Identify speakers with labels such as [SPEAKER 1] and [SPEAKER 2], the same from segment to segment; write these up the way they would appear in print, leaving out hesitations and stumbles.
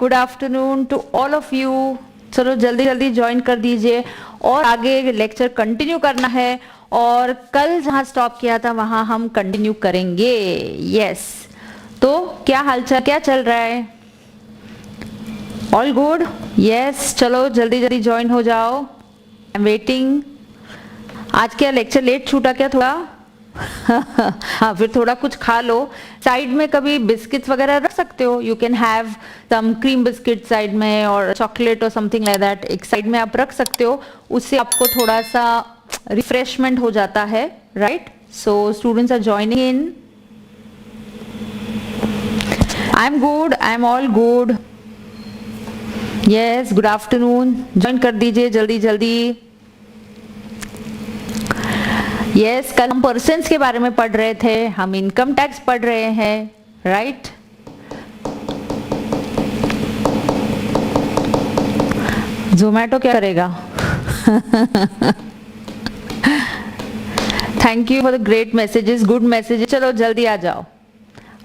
[SPEAKER 1] Good afternoon to all of you. चलो जल्दी जल्दी ज्वाइन कर दीजिए और आगे लेक्चर कंटिन्यू करना है और कल जहां स्टॉप किया था वहां हम कंटिन्यू करेंगे। यस, तो क्या हालचाल, क्या चल रहा है? All good? यस, चलो जल्दी जल्दी ज्वाइन हो जाओ। आई एम वेटिंग। आज क्या लेक्चर लेट छूटा क्या थोड़ा? हाँ, फिर थोड़ा कुछ खा लो। साइड में कभी बिस्किट्स वगैरह रख सकते हो। You can have some cream biscuit side में और चॉकलेट और समथिंग लाइक दैट एक साइड में आप रख सकते हो। उससे आपको थोड़ा सा रिफ्रेशमेंट हो जाता है, right? So students are joining in. I am good, I am all good. Yes, good afternoon. Join कर दीजिए जल्दी जल्दी। यस, कल हम पर्सन्स के बारे में पढ़ रहे थे, हम इनकम टैक्स पढ़ रहे हैं, राइट? जोमेटो क्या करेगा? Thank you for the great messages, good messages. चलो जल्दी आ जाओ,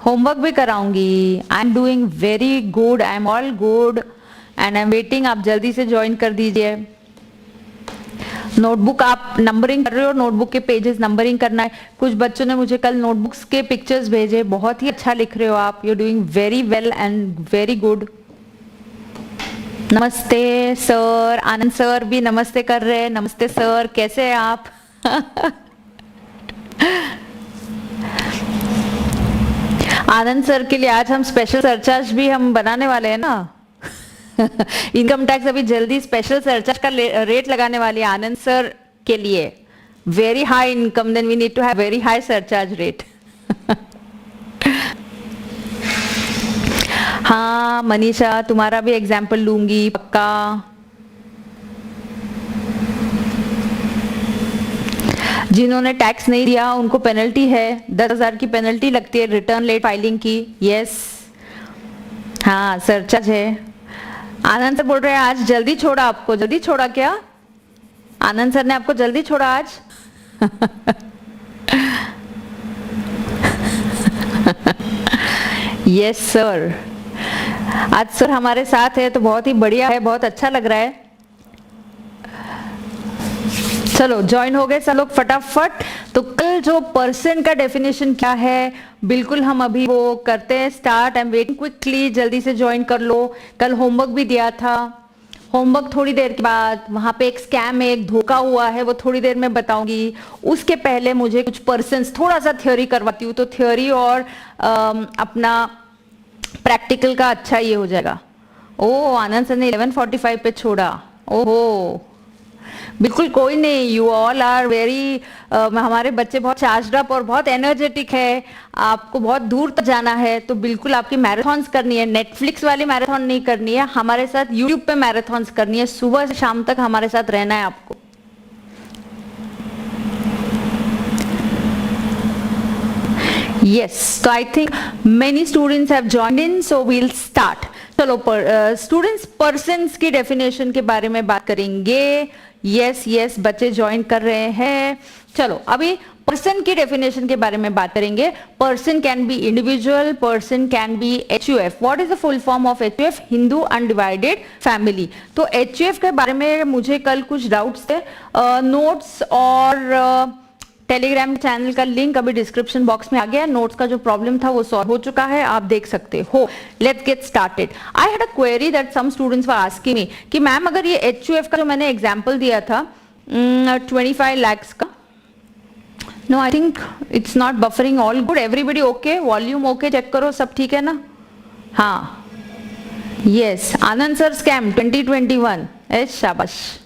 [SPEAKER 1] होमवर्क भी कराऊंगी। I am doing very good, I am all good and I am waiting. आप जल्दी से ज्वाइन कर दीजिए। नोटबुक आप नंबरिंग कर रहे हो, नोटबुक के पेजेस नंबरिंग करना है। कुछ बच्चों ने मुझे कल नोटबुक्स के पिक्चर्स भेजे, बहुत ही अच्छा लिख रहे हो आप। You are doing very well and very good. नमस्ते सर, आनंद सर भी नमस्ते कर रहे हैं। नमस्ते सर, कैसे हैं आप? आनंद सर के लिए आज हम स्पेशल सरचार्ज भी हम बनाने वाले हैं ना। इनकम टैक्स अभी जल्दी स्पेशल सरचार्ज का रेट लगाने वाली है आनंद सर के लिए। Very high income, then we need to have very high surcharge rate. हाँ मनीषा, तुम्हारा भी एग्जाम्पल लूंगी पक्का। जिन्होंने टैक्स नहीं दिया उनको पेनल्टी है, 10,000 की पेनल्टी लगती है रिटर्न लेट फाइलिंग की। यस, हाँ सरचार्ज है। आनंद सर बोल रहे हैं आज जल्दी छोड़ा आपको। जल्दी छोड़ा क्या? आनंद सर ने आपको जल्दी छोड़ा आज? यस सर, आज सर हमारे साथ है तो बहुत ही बढ़िया है, बहुत अच्छा लग रहा है। चलो ज्वाइन हो गए सब लोग फटाफट। तो कल जो पर्सन का डेफिनेशन क्या है, बिल्कुल हम अभी वो करते हैं start. I am waiting quickly, जल्दी से ज्वाइन कर लो। कल होमवर्क भी दिया था, होमवर्क थोड़ी देर के बाद। वहां पे एक स्कैम है, एक धोखा हुआ है, वो थोड़ी देर में बताऊंगी। उसके पहले मुझे कुछ पर्सन्स, थोड़ा सा थ्योरी करवाती हूँ, तो थ्योरी और अपना प्रैक्टिकल का अच्छा ये हो जाएगा। ओ आनंद सर ने 11:45 पे छोड़ा। ओहो, बिल्कुल कोई नहीं, यू ऑल आर वेरी, हमारे बच्चे बहुत चार्ज्ड अप और बहुत एनर्जेटिक है। आपको बहुत दूर तक जाना है तो बिल्कुल आपकी मैराथन्स करनी है। नेटफ्लिक्स वाली मैराथन नहीं करनी है, हमारे साथ यूट्यूब पे मैराथन्स करनी है। सुबह से शाम तक हमारे साथ रहना है आपको। यस, तो I think many students have joined in, so we'll start. चलो स्टूडेंट्स पर्सन्स की डेफिनेशन के बारे में बात करेंगे। यस यस, बच्चे ज्वाइन कर रहे हैं। चलो अभी पर्सन की डेफिनेशन के बारे में बात करेंगे। Person can be individual, person can be HUF। What is the full form of HUF? Hindu undivided family. तो HUF के बारे में मुझे कल कुछ डाउट्स थे। नोट्स और टेलीग्राम चैनल का लिंक अभी डिस्क्रिप्शन बॉक्स में आ गया। नोट्स का जो प्रॉब्लम था वो सॉल्व हो चुका है, आप देख सकते हो। Let's get started. I had a query that some students were asking me कि मैम अगर ये HUF का जो मैंने एग्जांपल दिया था 25 lakhs का, no I think it's not buffering. All good, everybody okay, volume okay, check करो सब ठीक है ना? हाँ यस, आनंद सर स्कैम 2021। शाबाश।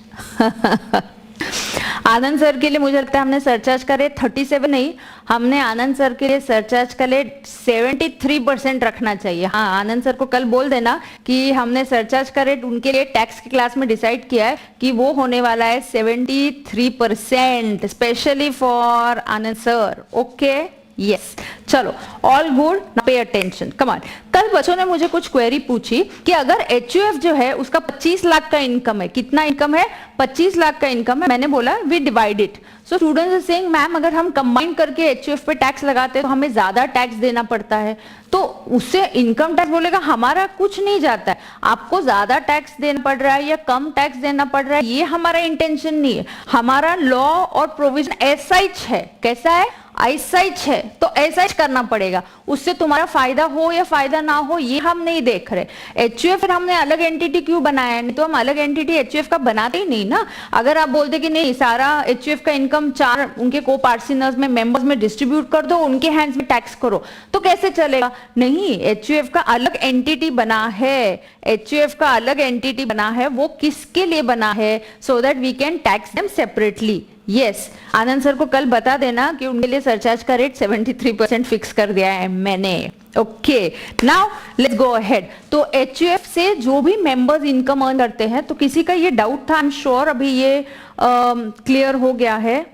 [SPEAKER 1] आनंद सर के लिए मुझे लगता है हमने सरचार्ज का रेट 37 नहीं, हमने आनंद सर के लिए सरचार्ज का रेट 73% रखना चाहिए। हाँ, आनंद सर को कल बोल देना कि हमने सरचार्ज का रेट उनके लिए टैक्स की क्लास में डिसाइड किया है कि वो होने वाला है 73%, specially for Anand sir. Okay yes चलो all good, pay attention, come on. कल बच्चों ने मुझे कुछ क्वेरी पूछी कि अगर एचयूएफ जो है उसका 25 लाख का इनकम है, कितना इनकम है, 25 लाख का इनकम है, मैंने बोला we divide it. So students are saying ma'am अगर हम कंबाइन करके एचयूएफ पे टैक्स लगाते हैं तो हमें ज्यादा टैक्स देना पड़ता है, तो उससे इनकम टैक्स बोलेगा हमारा कुछ नहीं जाता है, आपको ज्यादा टैक्स देना पड़ रहा है या कम टैक्स देना पड़ रहा है, ये हमारा इंटेंशन नहीं है। हमारा लॉ और प्रोविजन ऐसा ही है, कैसा है, ऐसा ही है, तो ऐसा ही करना पड़ेगा, उससे तुम्हारा फायदा हो या फायदा ना हो ये हम नहीं देख रहे। एचयूएफ हमने अलग एंटिटी क्यों बनाया है, नहीं तो हम अलग एंटिटी एचयूएफ का बनाते ही नहीं ना। अगर आप बोलते कि नहीं सारा एचयूएफ का इनकम 4 उनके को पार्टनर्स में मेंबर्स में डिस्ट्रीब्यूट कर दो, उनके हैंड्स में टैक्स करो, तो कैसे चलेगा। नहीं, एचयूएफ का अलग एंटिटी बना है, एचयूएफ का अलग एंटिटी बना है, वो किसके लिए बना है, so that we can tax them separately. Yes Anand sir को कल बता देना कि उनके लिए सरचार्ज का रेट 73% फिक्स कर दिया है मैंने। Okay now let's go ahead. तो एचयूएफ से जो भी मेंबर्स इनकम अर्न करते हैं, तो किसी का ये डाउट था, आई एम श्योर अभी ये क्लियर हो गया है।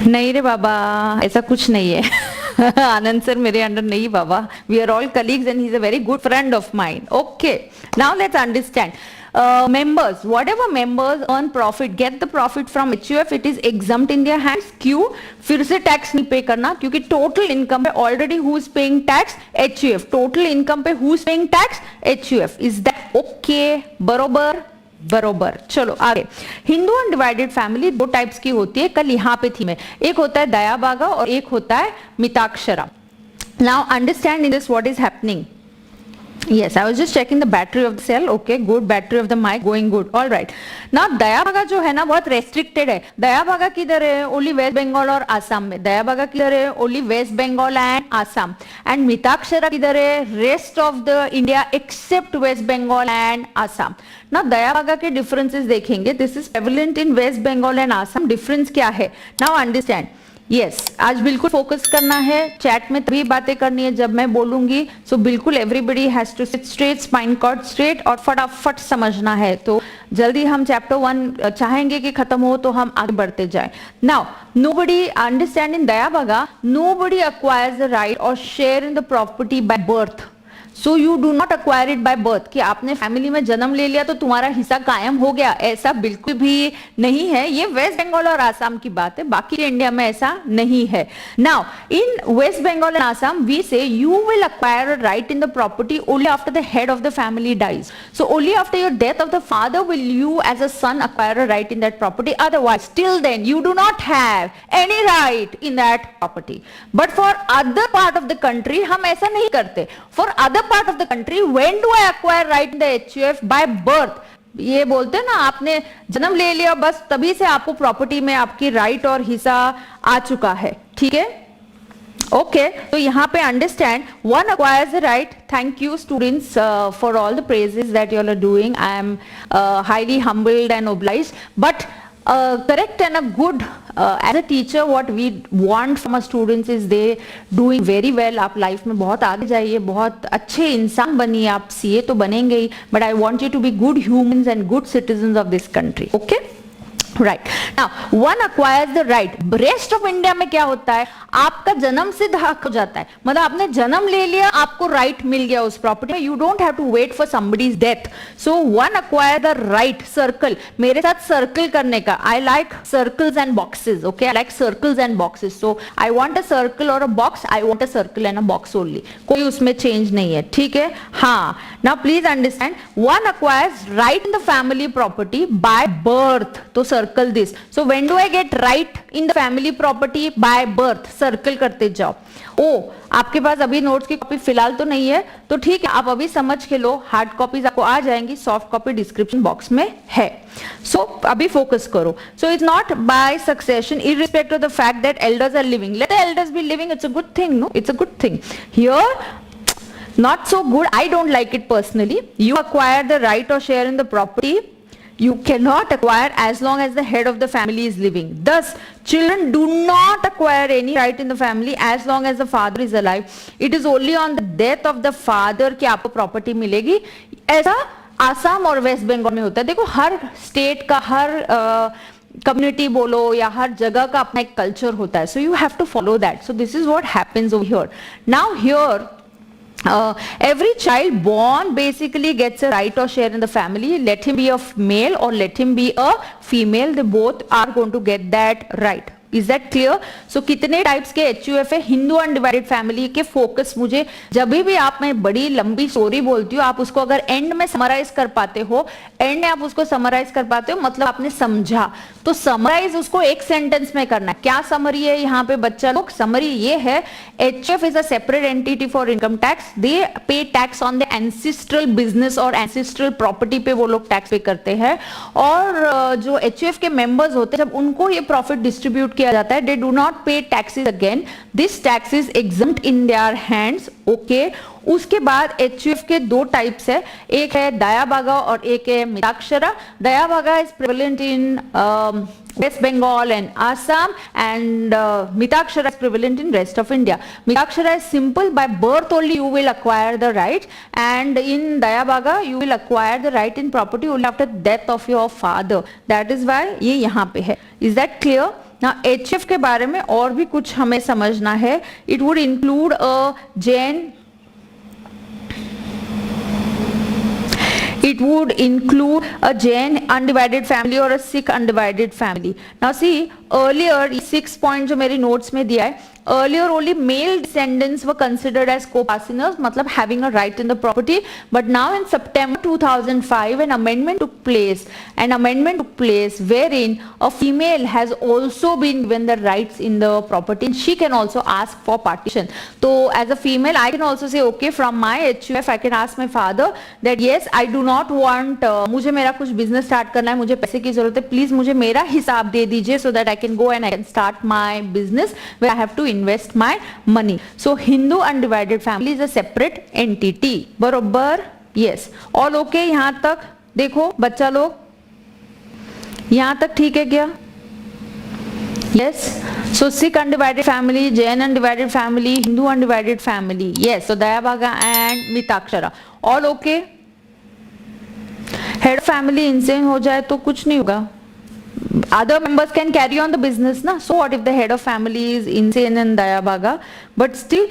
[SPEAKER 1] नहीं रे बाबा ऐसा कुछ नहीं है आनंद सर मेरे अंडर नहीं बाबा, we are all colleagues and he is a very good friend of mine. Okay now let's understand members, whatever members earn profit, get the profit from HUF, it is exempt in their hands। क्यों, फिर से tax नहीं pay करना, क्योंकि total income पे already who is paying tax, HUF, total income पे who is paying tax, HUF। Is that okay, बरोबर बरोबर। चलो आगे। हिंदू अनडिवाइडेड फैमिली दो टाइप्स की होती है, कल यहाँ पे थी मैं, एक होता है दयाभागा और एक होता है Mitakshara. Now understand in this what is happening. Yes, I was just checking the battery of the cell. Okay, good. Battery of the mic going good. All right. Now Dayabhaga जो है ना बहुत restricted है। दयाभागा किधर है, ओनली वेस्ट बंगाल और आसाम में। दयाभागा किधर है, only west Bengal and Assam. And Mitakshara किधर है, rest of the India except west Bengal and Assam. ना दयाभागा के डिफरेंसेस देखेंगे, this is prevalent in waste Bengal and Assam. Difference क्या है, नाउ अंडरस्टैंड। यस आज बिल्कुल फोकस करना है, चैट में तभी बातें करनी है जब मैं बोलूंगी। सो बिल्कुल everybody has to sit straight, spine cord straight, और फटाफट समझना है। तो जल्दी हम चैप्टर 1 चाहेंगे कि खत्म हो तो हम आगे बढ़ते जाएं। Now nobody understand in Dayabhaga, nobody acquires the right or share in the property by birth। So you do not acquire it by birth, कि आपने फैमिली में जन्म ले लिया तो तुम्हारा हिस्सा कायम हो गया, ऐसा बिल्कुल भी नहीं है। ये वेस्ट बंगाल और आसाम की बात है, बाकी इंडिया में ऐसा नहीं है। Now in waste Bengal and Assam we say you will acquire a right in the property only after the head of the family dies. So only after your death of the father will you as a son acquire a right in that property, otherwise till then you do not have any right in that property. But for other part of the country हम ऐसा नहीं करते। For other part of the country when do I acquire right in the HUF by birth, ये बोलते हैं ना आपने जन्म ले लिया बस तभी से आपको प्रॉपर्टी में आपकी राइट और हिस्सा आ चुका है, ठीक है। ओके तो यहाँ पे understand one acquires the right। Thank you students for all the praises that you all are doing। I am highly humbled and obliged, but correct and a good as a teacher what we want from our students is they doing very well। आप life में बहुत आगे जाइए, बहुत अच्छे इंसान बनिए, आप सीए तो बनेंगे ही, but I want you to be good humans and good citizens of this country। okay right now one acquires the right। Rest of India में क्या होता है, आपका जन्म सिद्ध हक हो जाता है, मतलब आपने जन्म ले लिया, आपको राइट मिल गया उस प्रॉपर्टी में, you don't have to wait for somebody's death. So one acquire the right। Circle, मेरे साथ सर्कल करने का, I like circles and boxes. Okay I like circles and boxes. So I want a circle और a box, I want a circle and a box only, कोई उसमें change नहीं है, ठीक है। हाँ now please understand one acquires right in the family property by birth। तो circle this. So when do I get right in the family property, by birth. Circle करते जाओ। ओ आपके पास अभी नोट्स की कॉपी फिलहाल तो नहीं है, तो ठीक है आप अभी समझ के लो, हार्ड कॉपीज आपको आ जाएंगी, सॉफ्ट कॉपी डिस्क्रिप्शन बॉक्स में है। सो अभी फोकस करो। So it's not by succession irrespective of the fact that elders are living, let the elders be living, it's a good thing, no, it's a good thing। Here not so good, I don't like it personally। You acquire the right or share in the property, you cannot acquire as long as the head of the family is living। Thus children do not acquire any right in the family as long as the father is alive। It is only on the death of the father कि आपको property मिलेगी। ऐसा आसाम और waste Bengal में होता है। देखो हर state का, हर कम्युनिटी बोलो या हर जगह का अपना एक कल्चर होता है, so you have to follow that. So this is what happens over here. Now here every child born basically gets a right or share in the family. Let him be a male or let him be a female, they both are going to get that right. Is that clear? So कितने types के HUF है? Hindu undivided family के focus. मुझे जब भी आप मैं बड़ी लंबी स्टोरी बोलती हूँ, आप उसको अगर एंड में समराइज कर पाते हो, एंड में आप उसको समराइज कर पाते हो, मतलब आपने समझा. तो समराइज उसको एक सेंटेंस में करना. क्या समरी है यहाँ पे बच्चा लोग? समरी ये है, HUF is a separate entity for income tax. They pay tax on the ancestral business और एंसिस्ट्रल प्रॉपर्टी पे वो लोग टैक्स पे करते हैं. और जो HUF के मेंबर्स होते हैं, जब उनको ये प्रॉफिट डिस्ट्रीब्यूट किया जाता है, दे डू नॉट पे taxes again. This tax is exempt in their hands. Okay. उसके बाद HUF के दो टाइप्स है, एक है दयाभागा और एक है Mitakshara. Dayabhaga is prevalent in West Bengal and Assam, and Mitakshara is prevalent in rest of India. Mitakshara is simple, by birth only you will acquire the right, and in Dayabhaga you will acquire the right in property only after death of your father. That is why ये यहाँ पे है. Is that clear? Now HUF के बारे में और भी कुछ हमें समझना है. It would include a Jain, it would include a Jain undivided family or a Sikh undivided family. Now see, earlier 6 point जो मेरी notes में दिया है, earlier only male descendants were considered as co-pasiners, मतलब having a right in the property. But now in September 2005 an amendment took place wherein a female has also been given the rights in the property, and she can also ask for partition. So as a female I can also say, okay, from my HUF I can ask my father that yes, I do not want, मुझे मेरा कुछ business start करना है, मुझे पैसे की जरूरत है, please मुझे मेरा हिसाब दे दीजिए, so that I can go and I can start my business where I have to invest my money. So Hindu undivided family is a separate entity. बरोबर? Yes. All okay? यहाँ तक देखो बच्चा लोग, यहाँ तक ठीक है क्या? Yes. So Sikh undivided family, Jain undivided family, Hindu undivided family. Yes. So Dayabhaga and Mitakshara. All okay? Head family insane हो जाए तो कुछ नहीं होगा. Other members can carry on the business, na? So what if the head of family is insane and Dayabhaga? But still,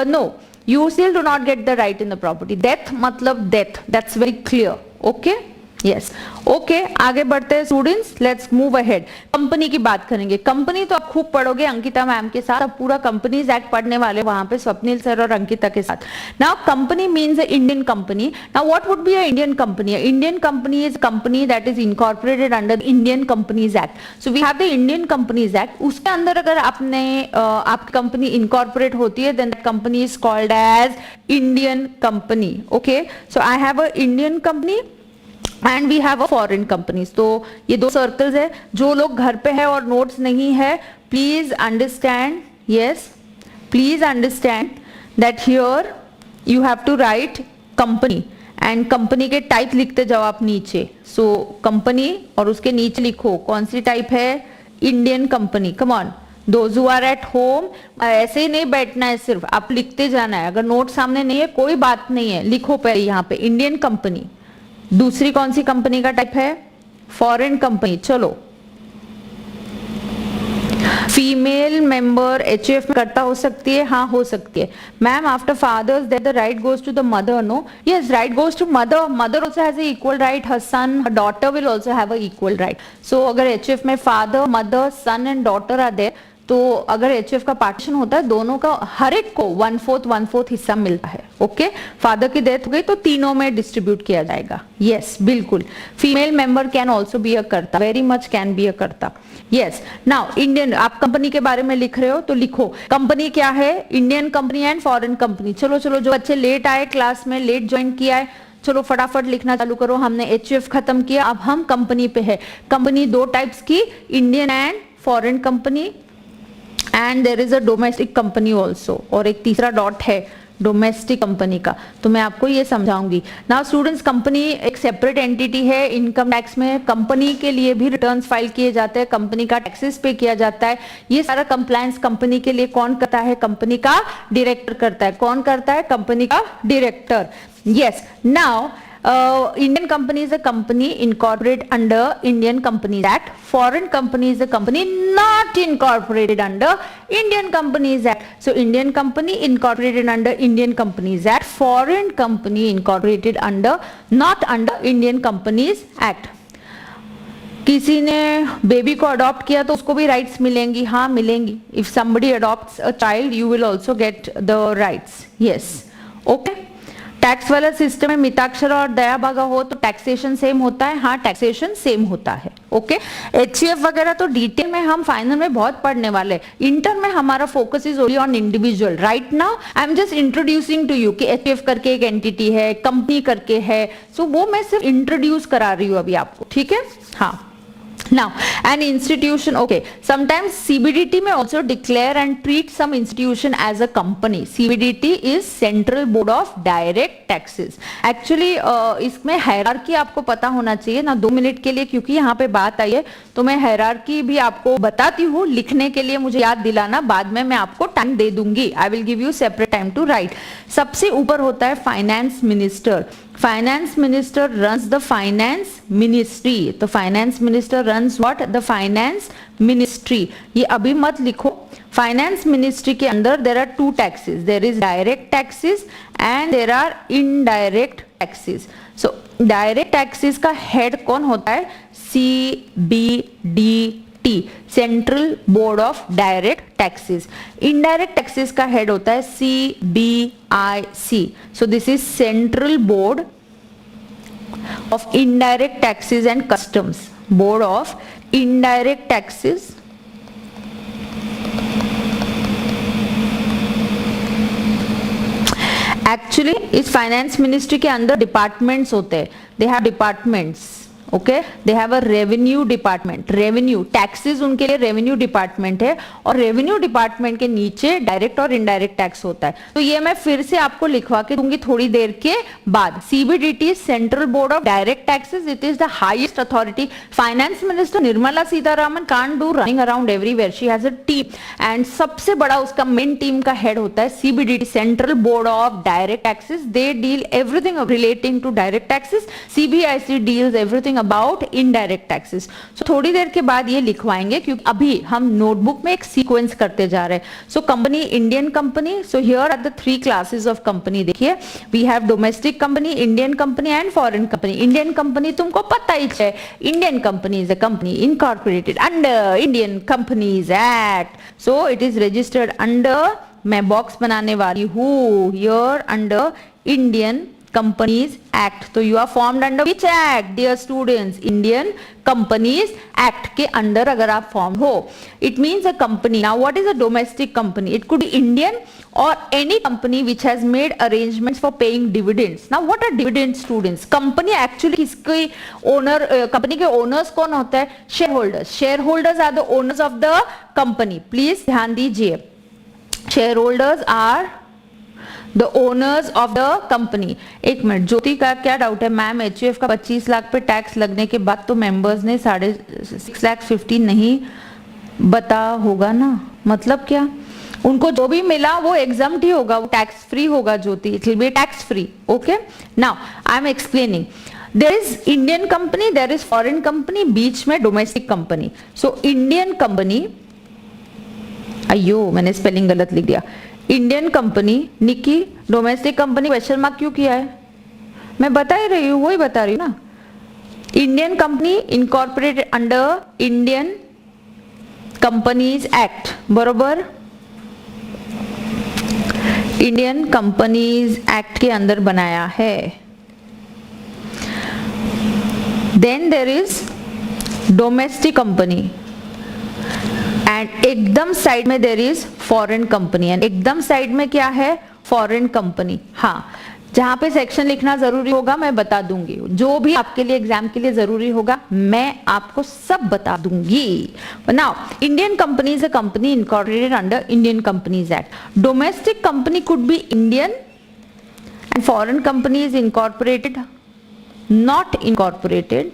[SPEAKER 1] no, you still do not get the right in the property. Death matlab death. That's very clear. Okay? Yes. Okay, आगे बढ़ते हैं students. Let's move ahead. Company की बात करेंगे. Company तो आप खूब पढ़ोगे अंकिता मैम के साथ. अब पूरा कंपनीज एक्ट पढ़ने वाले वहां पे स्वप्निल सर और अंकिता के साथ. Now company means Indian company. Now what would be a Indian company? Indian company is company that is incorporated under Indian companies act. So we have the Indian companies act. उसके अंदर अगर आपने आपकी company incorporate होती है, then that company is called as Indian company. Okay. So I have a Indian company and we have a foreign companies. तो ये दो सर्कल्स है. जो लोग घर पे है और नोट्स नहीं है, please understand. Yes, please understand that here you have to write company, and company के टाइप लिखते जाओ आप नीचे. सो कंपनी और उसके नीचे लिखो कौन सी टाइप है, Indian company. Come on, Those who are at home, ऐसे ही नहीं बैठना है, सिर्फ आप लिखते जाना है. अगर नोट सामने नहीं है कोई बात नहीं है, लिखो पहले यहाँ पे इंडियन कंपनी. दूसरी कौन सी कंपनी का टाइप है, फॉरेन कंपनी. चलो, फीमेल मेंबर HUF में करता हो सकती है, हाँ हो सकती है. Ma'am after father's that the right goes to the mother. No, yes, right goes to mother. Mother also has a equal right. Her son, her daughter will also have a equal right. So अगर HUF में father, mother, son and daughter are there, तो अगर HUF का partition होता है, दोनों का हर एक को 1/4 हिस्सा मिलता है. ओके. फादर की डेथ हो गई तो तीनों में डिस्ट्रीब्यूट किया जाएगा. यस, बिल्कुल. Female member can also be a karta, very much can be a karta. Yes. Now Indian, आप कंपनी के बारे में लिख रहे हो तो लिखो कंपनी क्या है, Indian company and foreign company. चलो चलो, जो बच्चे लेट आए क्लास में, लेट ज्वाइन किया है, चलो फटाफट लिखना चालू करो. हमने HUF खत्म किया, अब हम कंपनी पे है. कंपनी दो टाइप्स की, Indian and foreign company, and there is a domestic company also. और एक तीसरा डॉट है डोमेस्टिक कंपनी का, तो मैं आपको ये समझाऊंगी. नाउ स्टूडेंट्स, कंपनी एक सेपरेट एंटिटी है. इनकम टैक्स में कंपनी के लिए भी रिटर्न्स फाइल किए जाते हैं, कंपनी का टैक्सेस पे किया जाता है. ये सारा कंप्लायंस कंपनी के लिए कौन करता है, कंपनी का डायरेक्टर करता है. कौन करता है, कंपनी का director. Yes. Now Indian company is a company incorporated under Indian Companies Act. Foreign company is a company not incorporated under Indian Companies Act. So Indian company incorporated under Indian Companies Act. Foreign company incorporated under not under Indian Companies Act. किसी ने baby को adopt किया तो उसको भी rights मिलेंगी, हाँ मिलेंगी. If somebody adopts a child you will also get the rights. Yes, okay. Tax वाला सिस्टम में मिताक्षर और दया भागा हो तो टैक्सेशन सेम होता है, हाँ टैक्सेशन सेम होता है. ओके. एचसीएफ वगैरह तो डिटेल में हम फाइनल में बहुत पढ़ने वाले हैं. इंटर में हमारा focus is only on individual. Right now I am just introducing to you कि एचसीएफ करके एक एंटिटी है, कंपनी करके है, सो वो मैं सिर्फ इंट्रोड्यूस करा रही हूँ अभी आपको. ठीक है, हाँ. Now, an institution, okay, sometimes CBDT may also declare and treat some institution as a company. CBDT is Central Board of Direct Taxes. Actually, इसमें हायरार्की आपको पता होना चाहिए ना. 2 मिनट के लिए क्योंकि यहाँ पे बात आई है तो मैं हायरार्की भी आपको बताती हूँ. लिखने के लिए मुझे याद दिलाना, बाद में मैं आपको टाइम दे दूंगी. I will give you separate time to right. सबसे ऊपर होता है finance minister. Finance minister runs the finance ministry. तो finance minister runs what? The finance ministry. ये अभी मत लिखो. फाइनेंस मिनिस्ट्री के अंदर there are 2 taxes. There is direct taxes and there are indirect taxes. So direct taxes का head कौन होता है? CBDT, central board of direct taxes. Indirect taxes का हेड होता है CBIC. So this is central board of indirect taxes and customs. Board of indirect taxes actually इस finance ministry के अंदर डिपार्टमेंट्स होते हैं. They have departments. Okay, they have a revenue department. Revenue taxes उनके लिए revenue department है और revenue department के नीचे डायरेक्ट और इनडायरेक्ट टैक्स होता है. तो ये मैं फिर से आपको लिखवा के दूंगी थोड़ी देर के बाद. CBDT central board of direct taxes. It is the highest authority. Finance minister Nirmala Sitharaman can't do running around everywhere. She has a team and सबसे बड़ा उसका मेन टीम का हेड होता है CBDT central board of direct taxes. They deal everything relating to direct taxes. CBIC deals everything about indirect taxes. So थोड़ी देर के बाद ये लिखवाएंगे क्योंकि अभी हम नोटबुक में एक सीक्वेंस करते जा रहे हैं. So company, Indian company. So here are the 3 classes of company. देखिए, we have domestic company, Indian company and foreign company. Indian company तुमको पता ही है. Indian company is a company incorporated under Indian companies act. So it is registered under, मैं box बनाने वाली हूँ here, under Indian Companies Act. तो you are formed under which act, dear students? Indian Companies Act के अंदर अगर आप formed हो. It means a company. Now what is a domestic company? It could be Indian or any company which has made arrangements for paying dividends. Now what are dividends, students? Company actually किसके owner, company के owners कौन होता है? Shareholders. Shareholders are the owners of the company. Please ध्यान दीजिए. Shareholders are the owners of the company. एक minute, ज्योति का क्या डाउट है? मैम एचयूएफ का 25 लाख पे टैक्स लगने के बाद तो मेंबर्स ने 6,50,000 नहीं बता होगा ना. मतलब क्या? उनको जो भी मिला वो एग्जम्प्ट ही होगा, वो टैक्स फ्री होगा. Jyoti, it will be tax free. Okay, now I am explaining. There is Indian company, there is foreign company, बीच में domestic company. So Indian company, अयो मैंने स्पेलिंग गलत लिख दिया. Indian company, Nikki, domestic company question mark क्यों किया है? मैं बता ही रही हूँ, वही बता रही हूँ ना. Indian company incorporated under Indian companies act. बरोबर, इंडियन कंपनीज एक्ट के अंदर बनाया है. Then there is domestic company and एकदम साइड में there is foreign company. And एकदम साइड में क्या है? Foreign company. हाँ, जहां पे सेक्शन लिखना जरूरी होगा मैं बता दूंगी. जो भी आपके लिए एग्जाम के लिए जरूरी होगा मैं आपको सब बता दूंगी. Now Indian company is a company incorporated under Indian companies act. Domestic company could be Indian and foreign company is incorporated, not incorporated.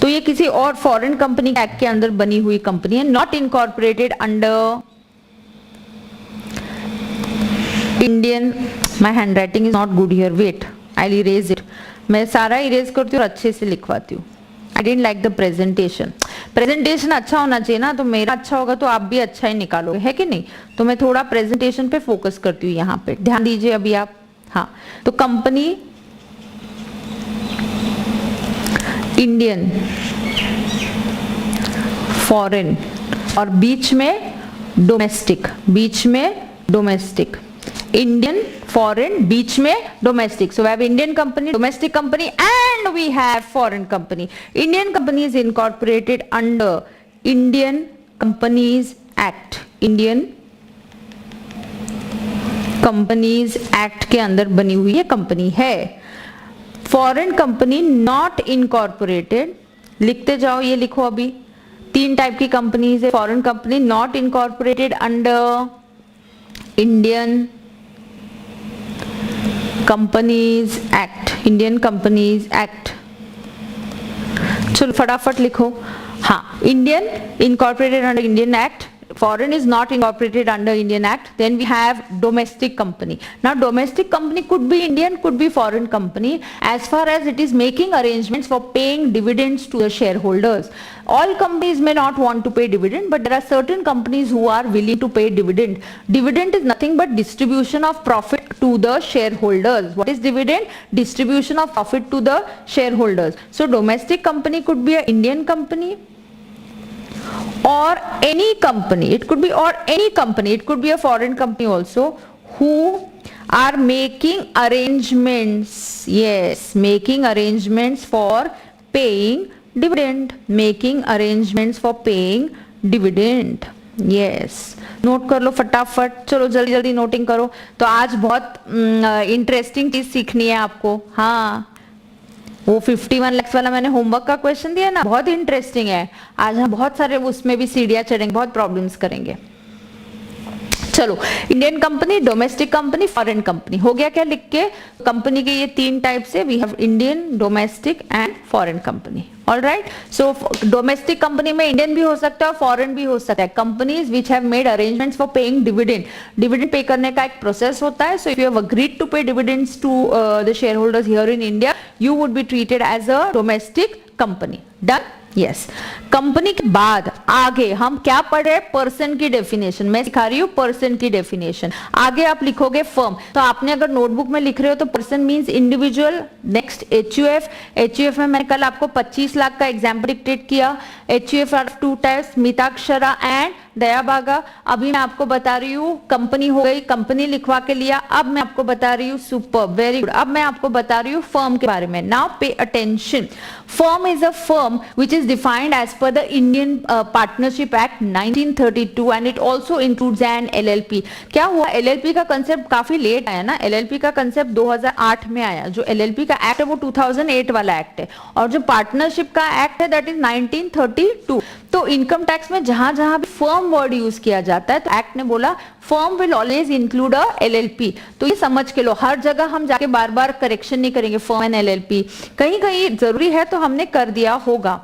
[SPEAKER 1] तो ये किसी और फॉरेन कंपनी एक्ट के अंदर बनी हुई कंपनी है. Not incorporated under Indian. My hand writing is not good here, wait, I will erase it. मैं सारा इरेज करती हूँ और अच्छे से लिखवाती हूँ। I didn't like the presentation. Presentation अच्छा होना चाहिए ना, तो मेरा अच्छा होगा तो आप भी अच्छा ही निकालोगे, है कि नहीं। तो मैं थोड़ा प्रेजेंटेशन पे फोकस करती हूँ यहाँ पे, ध्यान दीजिए अभी आप। हाँ, तो कंपनी इंडियन, फॉरेन और बीच में डोमेस्टिक, बीच में डोमेस्टिक, इंडियन, फॉरेन, बीच में domestic. So we have Indian company, domestic company, and we have foreign company. Indian company is incorporated under Indian Companies Act. Indian Companies Act के अंदर बनी हुई है company है. फॉरेन कंपनी नॉट इनकॉर्पोरेटेड, लिखते जाओ, ये लिखो अभी. 3 टाइप की कंपनीज है. Foreign company not incorporated under Indian companies act, Indian companies act. चलो फटाफट लिखो. हाँ, Indian incorporated under Indian act, foreign is not incorporated under Indian Act. Then we have domestic company. Now domestic company could be Indian, could be foreign company, as far as it is making arrangements for paying dividends to the shareholders. All companies may not want to pay dividend, but there are certain companies who are willing to pay dividend. Dividend is nothing but distribution of profit to the shareholders. What is dividend? Distribution of profit to the shareholders. So domestic company could be an Indian company or any company. It could be or any company. It could be a foreign company also, who are making arrangements. Yes, making arrangements for paying dividend. Making arrangements for paying dividend. Yes, note कर लो फटाफट. चलो जल्दी जल्दी noting करो. तो आज बहुत interesting चीज सीखनी है आपको. हाँ, वो 51 लाख वाला मैंने होमवर्क का क्वेश्चन दिया ना, बहुत इंटरेस्टिंग है. आज हम बहुत सारे उसमें भी सीढ़ियां चढ़ेंगे, बहुत प्रॉब्लम्स करेंगे. चलो, Indian company, domestic company, foreign company. हो गया क्या लिख के? कंपनी के ये 3 टाइप से we have Indian, domestic and foreign company. All right. So domestic company में इंडियन भी हो सकता है, फॉरेन भी हो सकता है. Companies which have made arrangements for paying dividend. Dividend pay करने का एक प्रोसेस होता है. So if you have agreed to pay dividends to the share holders here in India, you would be treated as a domestic company. Done. Yes. Company के बाद आगे हम क्या पढ़ रहे हैं? पर्सन की डेफिनेशन. मैं सिखा रही हूँ पर्सन की डेफिनेशन. आगे आप लिखोगे फर्म. तो आपने अगर नोटबुक में लिख रहे हो तो person means individual. Next HUF. HUF में मैंने कल आपको 25 लाख का एग्जाम्पल डिक्टेट किया. HUF are 2 types, Mitakshara and Dayabhaga. अभी मैं आपको बता रही हूँ कंपनी हो गई, कंपनी लिखवा के लिया. अब मैं आपको बता रही हूँ, सुपर, वेरी गुड. अब मैं आपको बता रही हूँ फर्म के बारे में. Now pay attention. Firm is a firm which is defined as per the Indian partnership act 1932 and it also includes an LLP. क्या हुआ? एलएलपी का कंसेप्ट काफी लेट आया ना. एलएलपी का कंसेप्ट 2008 में आया. जो एलएलपी का एक्ट है वो 2008 वाला एक्ट है, और जो पार्टनरशिप का एक्ट है दैट इज 1932. तो इनकम टैक्स में जहां जहां भी फर्म वर्ड यूज किया जाता है तो एक्ट ने बोला firm will always include a LLP. तो ये समझ के लो, हर जगह हम जाके बार बार करेक्शन नहीं करेंगे फर्म एंड एलएलपी. कहीं कहीं जरूरी है तो हमने कर दिया होगा.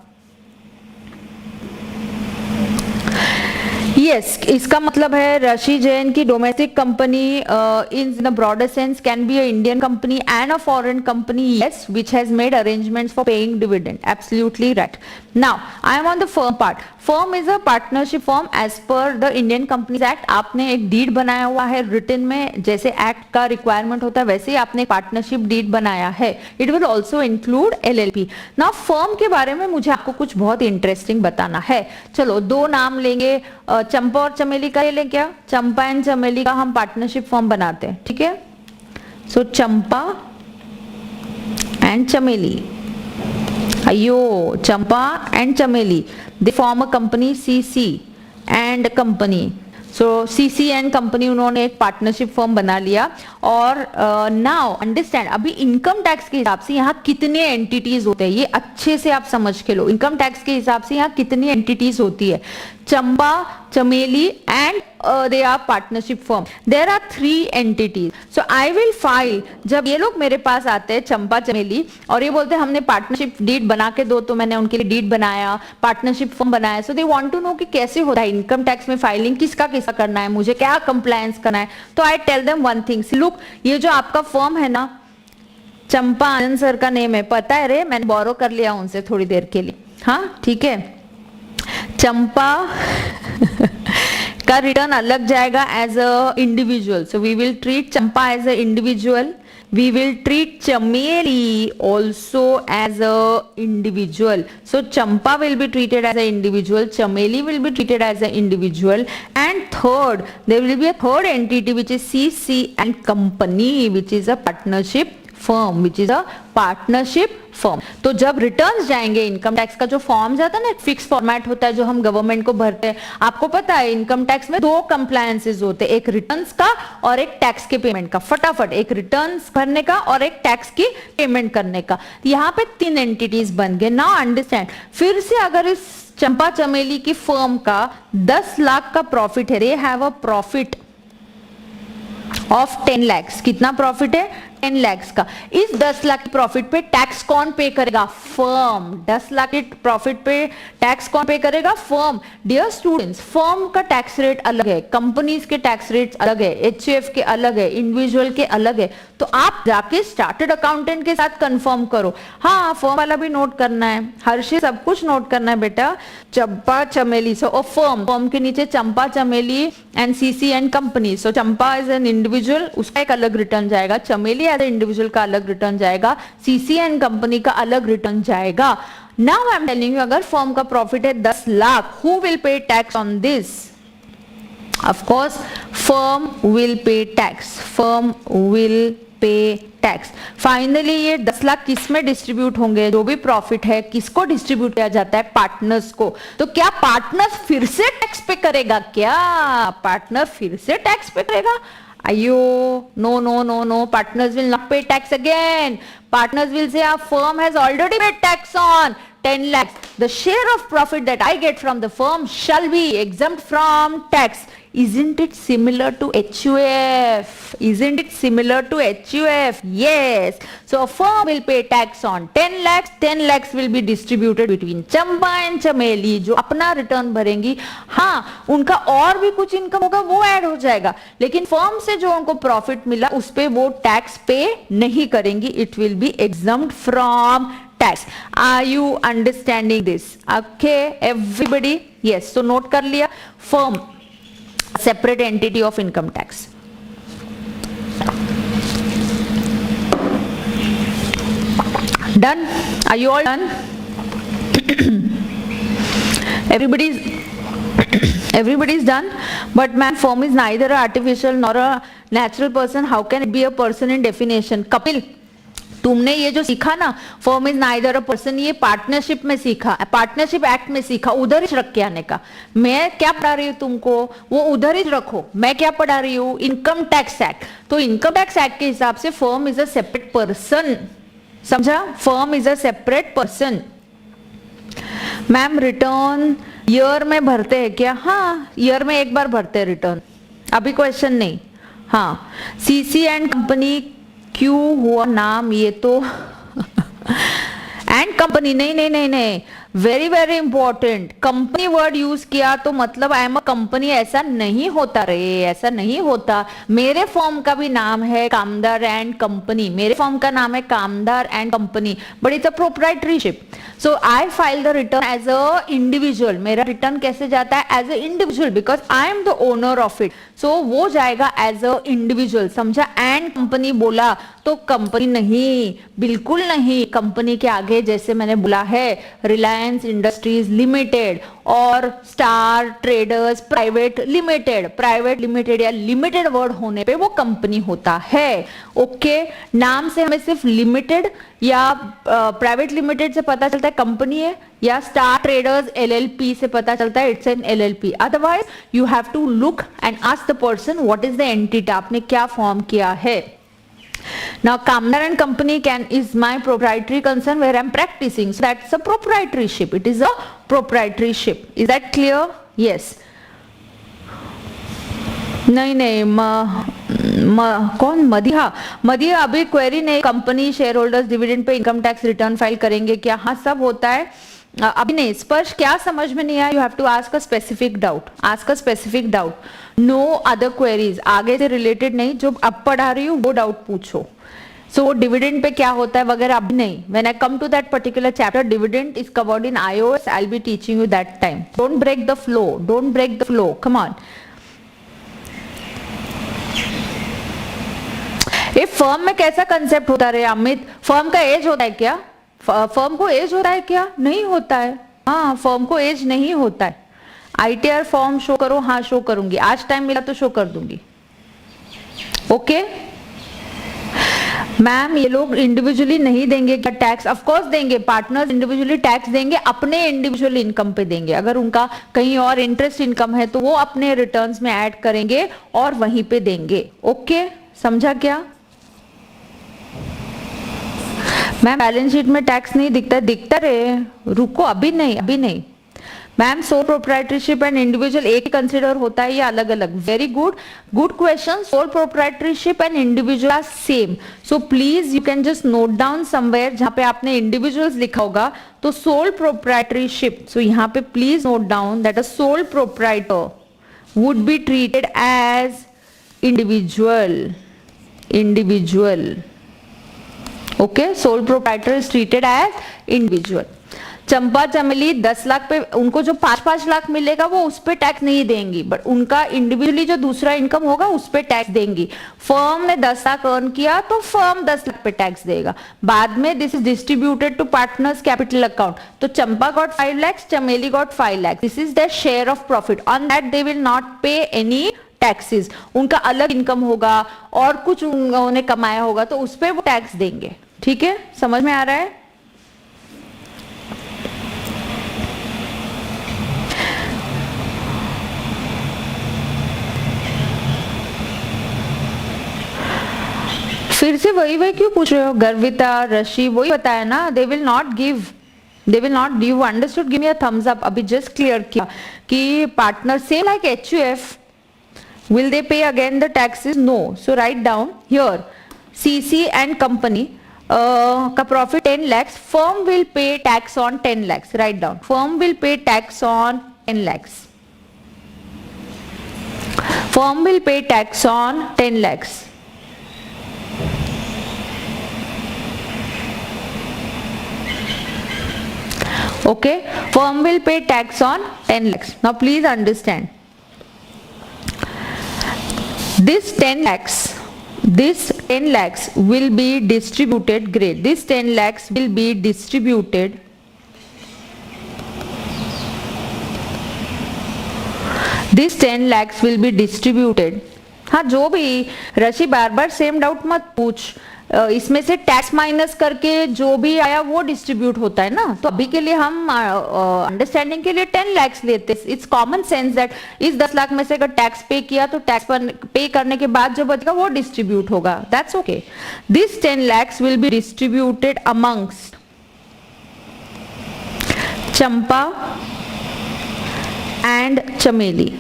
[SPEAKER 1] यस, इसका मतलब है ऋषि जैन की domestic company in the broader sense can be a Indian company and a foreign company, yes, which has made arrangements for paying dividend. Absolutely right. Now I am on the firm part. Firm is a partnership firm as per the Indian companies act. आपने एक deed बनाया हुआ है written में, जैसे act का requirement होता है वैसे ही आपने पार्टनरशिप डीड बनाया है. It will also include LLP. Now firm के बारे में मुझे आपको कुछ बहुत इंटरेस्टिंग बताना है. चलो 2 नाम लेंगे, चंपा और चमेली का ले लें क्या? चंपा एंड चमेली का हम पार्टनरशिप फर्म बनाते हैं, ठीक है. सो चंपा एंड चमेली, अयो, चंपा एंड चमेली, they form a company CC and company. So CC and company उन्होंने एक पार्टनरशिप फर्म बना लिया. और नाउ अंडरस्टैंड, अभी इनकम टैक्स के हिसाब से यहाँ कितने एंटिटीज होते हैं ये अच्छे से आप समझ के लो. इनकम टैक्स के हिसाब से यहाँ कितनी एंटिटीज होती है? Champa, Chameli and they are partnership firm. There are 3 entities. So I will file. जब ये लोग मेरे पास आते हैं चंपा चमेली और ये बोलते हैं हमने पार्टनरशिप डीड बना के दो, तो मैंने उनके लिए डीड बनाया, पार्टनरशिप फर्म बनाया. सो दे वांट टू नो कि कैसे होता है इनकम टैक्स में फाइलिंग, किसका किसका करना है, मुझे क्या कंप्लायंस करना है. तो I tell them one thing. Look, ये जो आपका फर्म है ना, चंपा आनंद सर का नेम है, पता है रे, मैंने बोरो कर लिया उनसे थोड़ी देर के लिए। हाँ ठीक है, चंपा का रिटर्न अलग जाएगा as a individual, so we will treat Champa as a individual, we will treat chameli also as a individual, so champa will be treated as an individual, chameli will be treated as an individual, and third there will be a third entity which is CC and company which is a partnership firm which is a partnership firm. तो जब returns जाएंगे, income tax का जो form जाता है ना, fix format होता है जो हम गवर्नमेंट को भरते हैं। आपको पता है इनकम टैक्स में दो कंप्लायंसेस होते हैं, एक रिटर्न्स का और एक टैक्स के पेमेंट का। फटाफट, एक रिटर्न्स भरने का और एक टैक्स की पेमेंट करने का। यहाँ पे 3 एंटिटीज बन गए। नाउ अंडरस्टैंड, फिर से अगर इस चंपा चमेली की फर्म का 10 लाख का प्रॉफिट है, they have a profit of 10 lakhs, कितना प्रॉफिट है 10 lakhs का। इस 10 लाख के प्रॉफिट पे टैक्स कौन पे करेगा? फर्म। 10 लाख के प्रॉफिट पे टैक्स कौन पे करेगा? फर्म। डियर स्टूडेंट्स, फर्म का टैक्स रेट अलग है, कंपनीज के टैक्स रेट अलग है, एचयूएफ के अलग है, इंडिविजुअल के अलग है। तो आप जाके स्टार्टेड अकाउंटेंट के साथ कंफर्म करो। हाँ, फर्म वाला भी नोट करना है, हर्षित सब कुछ नोट करना है बेटा। चंपा चमेली, सो फर्म, फर्म के नीचे चंपा Chameli and CC and company. So Champa is an individual, उसका एक अलग रिटर्न जाएगा। चमेली एज ए इंडिविजुअल का अलग रिटर्न जाएगा। सीसी एंड कंपनी का अलग रिटर्न जाएगा। Now I am telling you, अगर फर्म का प्रॉफिट है 10 lakh, who will pay tax on this? Of course firm will pay tax, firm will pay tax. Finally ये 10 लाख किस में डिस्ट्रीब्यूट होंगे? जो भी प्रॉफिट है किसको डिस्ट्रीब्यूट किया जाता है? पार्टनर्स को। तो क्या पार्टनर फिर से टैक्स पे करेगा? क्या पार्टनर फिर से टैक्स पे करेगा? Ayo, no, partners will not pay tax again. Partners will say our firm has already paid tax on 10 lakhs. The share of profit that I get from the firm shall be exempt from tax. Isn't it similar to HUF? Isn't it similar to HUF? Yes. So a firm will pay tax on 10 lakhs. 10 lakhs will be distributed between Champa and चमेली, जो अपना return भरेंगी। हाँ, उनका और भी कुछ income होगा वो ऐड हो जाएगा, लेकिन फर्म से जो उनको प्रॉफिट मिला उस पे वो टैक्स पे नहीं करेंगी। It will B exempt from tax. Are you understanding this? Okay, everybody? Yes. So note कर लिया, firm separate entity of income tax. Done? Are you all done? Everybody's done. But man, firm is neither an artificial nor a natural person. How can it be a person in definition? Kapil, तुमने ये जो सीखा ना, firm is neither a person, ये partnership में सीखा, partnership act में सीखा, उधर ही रख के आने का। मैं क्या पढ़ा रही हूँ तुमको, वो उधर ही रखो। मैं क्या पढ़ा रही हूँ? Income tax act. तो इनकम टैक्स एक्ट के हिसाब से firm is a separate person, समझा? Firm is a separate person. Ma'am return year में भरते हैं क्या? हाँ, ईयर में एक बार भरते हैं रिटर्न, अभी क्वेश्चन नहीं। हाँ, सीसी एंड कंपनी क्यों हुआ नाम? ये तो एंड कंपनी, नहीं, very very important. Company word use किया तो मतलब आई एम अ कंपनी, ऐसा नहीं होता रे, ऐसा नहीं होता। मेरे फर्म का भी नाम है कामदार एंड कंपनी, मेरे फर्म का नाम है Kamdar and company, but it's a proprietorship. So I file the return as a individual. मेरा रिटर्न कैसे जाता है? As a individual, because I am the owner of it. So वो जाएगा एज अ इंडिविजुअल, समझा? एंड कंपनी बोला तो company नहीं, बिल्कुल नहीं। कंपनी के आगे जैसे मैंने बोला है रिलायंस इंडस्ट्रीज लिमिटेड और star traders private limited, private limited या लिमिटेड वर्ड होने पे वो कंपनी होता है। ओके, नाम से हमें सिर्फ लिमिटेड या प्राइवेट लिमिटेड से पता चलता है कंपनी है, या स्टार ट्रेडर्स एलएलपी से पता चलता है it's an LLP. Otherwise you have to look and ask the person what is the entity, आपने क्या फॉर्म किया है। Now Kamdar and Company is my proprietary concern where I am practicing, so that's a proprietorship. It is a proprietorship. Is that clear? Yes. नहीं कौन? मदिया अभी query नहीं, company share holders dividend pay income tax return file करेंगे क्या? हाँ, सब होता है अभी नहीं। स्पर्श क्या समझ में नहीं आया? You have to ask a specific doubt, ask a specific doubt, no other queries. आगे से रिलेटेड नहीं, जो अब पढ़ा रही हूँ वो डाउट पूछो। सो डिविडेंड पे क्या होता है वगैरह अभी नहीं. When I come to that particular chapter, dividend is covered in iOS. I will be teaching you that time. Don't break the flow, don't break the flow, come on. ये firm में कैसा concept होता है Amit? Firm का as होता है क्या? Firm को एज होता है क्या? नहीं होता है. हाँ, फर्म को एज नहीं होता है. ITR फॉर्म शो करो. हाँ, शो करूंगी. आज टाइम मिला तो शो कर दूंगी. ओके मैम, ये लोग इंडिविजुअली नहीं देंगे क्या टैक्स? ऑफ कोर्स देंगे. पार्टनर्स इंडिविजुअली टैक्स देंगे, अपने इंडिविजुअल इनकम पे देंगे. अगर उनका कहीं और इंटरेस्ट इनकम है तो वो अपने रिटर्न्स में ऐड करेंगे और वहीं पे देंगे. ओके, समझा क्या? मैम बैलेंस शीट में टैक्स नहीं दिखता. दिखता रे, रुको, अभी नहीं, अभी नहीं. Ma'am sole proprietorship and individual एक ही कंसिडर होता है या अलग अलग? Very good, good question. Sole proprietorship and individual are same. So please you can just note down somewhere जहां पे आपने इंडिविजुअल्स लिखा होगा तो सोल प्रोप्राइटरशिप. सो यहाँ पे please note down that a sole proprietor would be treated as individual. Okay, sole proprietor is treated as individual. Champa Chameli 10 lakh पे उनको जो 5-5 लाख मिलेगा वो उस पे टैक्स नहीं देंगी, बट उनका इंडिविजुअली जो दूसरा इनकम होगा उस पे टैक्स देंगी. फर्म ने 10 लाख अर्न किया तो फर्म 10 लाख पे टैक्स देगा. बाद में this is distributed to partners capital account. तो Champa got 5 lakhs, Chameli got 5 lakhs. This is their share of profit. On that they will not pay any taxes. उनका अलग इनकम होगा और कुछ उन्होंने कमाया होगा तो उस पर वो टैक्स देंगे. ठीक है, समझ में आ रहा है? फिर से वही क्यों पूछ रहे हो? गर्विता, ऋषि, वही बताया ना. दे will not give, they will not. You understood? Give me a thumbs up. अभी जस्ट क्लियर किया कि partner same like HUF. Will they pay again the taxes? No. So write down here CC and company का profit 10 lakhs. Firm will pay tax on 10 lakhs. Write down. Firm will pay tax on 10 lakhs. Firm will pay tax on 10 lakhs. Okay. Firm will pay tax on 10 lakhs. Now please understand. This 10 lakhs will be distributed. Great. This 10 lakhs will be distributed. This 10 lakhs will be distributed. हाँ, जो भी रशी बार बार same doubt मत पूछ. इसमें से tax minus करके जो भी आया वो डिस्ट्रीब्यूट होता है ना. तो अभी के लिए हम अंडरस्टैंडिंग के लिए 10 lakhs लेते. इट्स कॉमन सेंस दैट इस 10 लाख में से अगर टैक्स पे किया तो टैक्स पे करने के बाद जो बचेगा वो डिस्ट्रीब्यूट होगा. That's okay. This 10 lakhs will be distributed amongst Champa and चमेली.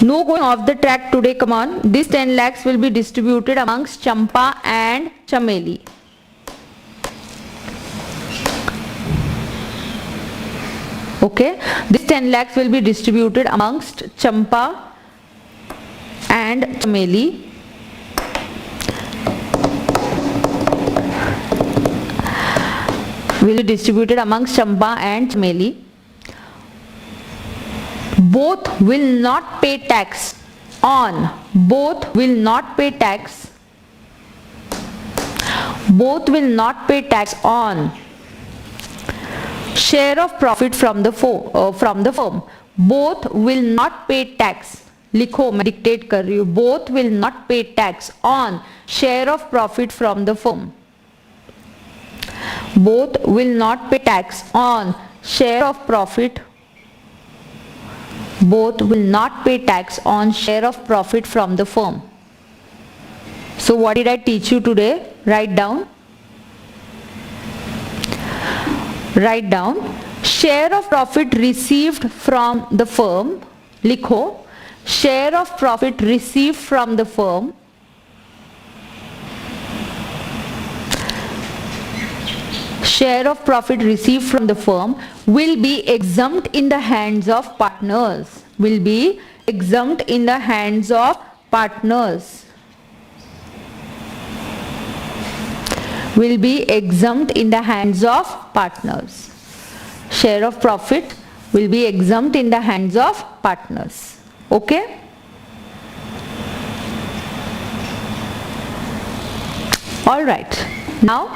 [SPEAKER 1] No going off the track today, come on. This 10 lakhs will be distributed amongst Champa and Chameli. Okay, this 10 lakhs will be distributed amongst Champa and Chameli. Will be distributed amongst Champa and Chameli. Both will not pay tax on. Both will not pay tax. Both will not pay tax on share of profit from the firm. Both will not pay tax. लिखो, मैं dictate कर रही हूँ. Both will not pay tax on share of profit from the firm. Both will not pay tax on share of profit. Both will not pay tax on share of profit from the firm. So what did I teach you today? Write down. Write down. Share of profit received from the firm. लिखो. Share of profit received from the firm. Share of profit received from the firm will be exempt in the hands of partners. Will be exempt in the hands of partners. will be exempt in the hands of partners. Share of profit will be exempt in the hands of partners. Okay? All right. Now,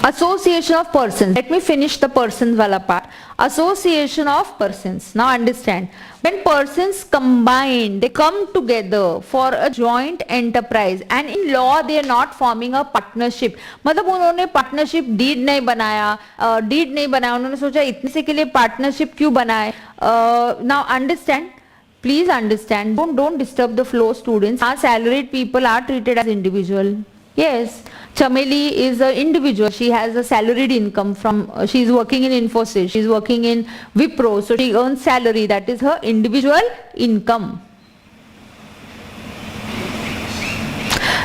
[SPEAKER 1] association of persons. Let me finish the persons wala part. Association of persons. Now understand. When persons combine, they come together for a joint enterprise, and in law they are not forming a partnership. मतलब उन्होंने partnership deed नहीं बनाया, उन्होंने सोचा इतने से के लिए partnership क्यों बनाए? Now understand. Please understand. Don't disturb the flow, students. Our salaried people are treated as individual. Yes, Chameli is an individual. She has a salaried income from, she is working in Infosys, she is working in Wipro, so she earns salary. That is her individual income.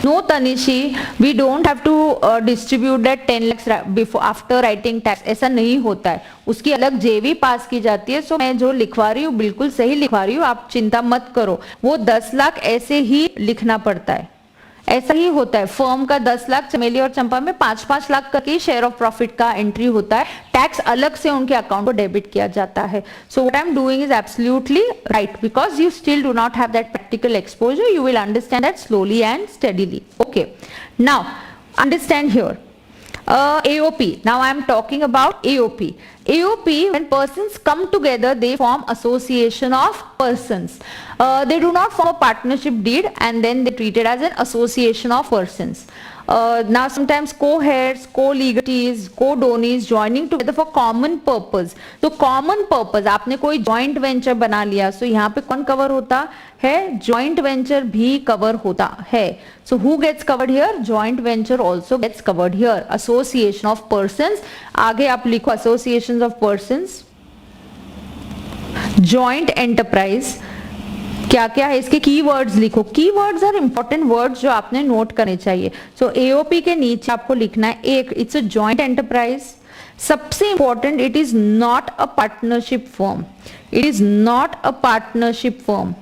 [SPEAKER 1] No, Tanishi, we don't have to distribute that 10 lakhs before after writing tax. ऐसा नहीं होता है. उसकी अलग जेवी पास की जाती है. So मैं जो लिखवा रही हूँ बिल्कुल सही लिखवा रही हूँ, आप चिंता मत करो. वो 10 लाख ऐसे ही लिखना पड़ता है. ऐसा ही होता है. फर्म का 10 लाख, चमेली और चंपा में 5-5 लाख करके शेयर ऑफ प्रॉफिट का एंट्री होता है. टैक्स अलग से उनके अकाउंट को डेबिट किया जाता है. So what I am doing is absolutely right, because you still do not have that practical exposure. You will understand that slowly and steadily. Okay, now understand here. AOP. Now I am talking about AOP. AOP, when persons come together, they form association of persons. They do not form a partnership deed, and then they treat it as an association of persons. Now sometimes co-heads, co-legatees, co-donees joining together for common purpose. So common purpose, आपने कोई joint venture बना लिया, so यहाँ पे कौन cover होता है? Joint venture भी cover होता है. So who gets covered here? Joint venture also gets covered here. Association of persons. आगे आप लिखो associations of persons. Joint enterprise. क्या क्या है इसके कीवर्ड्स लिखो. कीवर्ड्स आर इंपॉर्टेंट वर्ड्स जो आपने नोट करने चाहिए. सो एओपी के नीचे आपको लिखना है एक, इट्स अ जॉइंट एंटरप्राइज. सबसे important, it is not a partnership firm. It is not a partnership firm.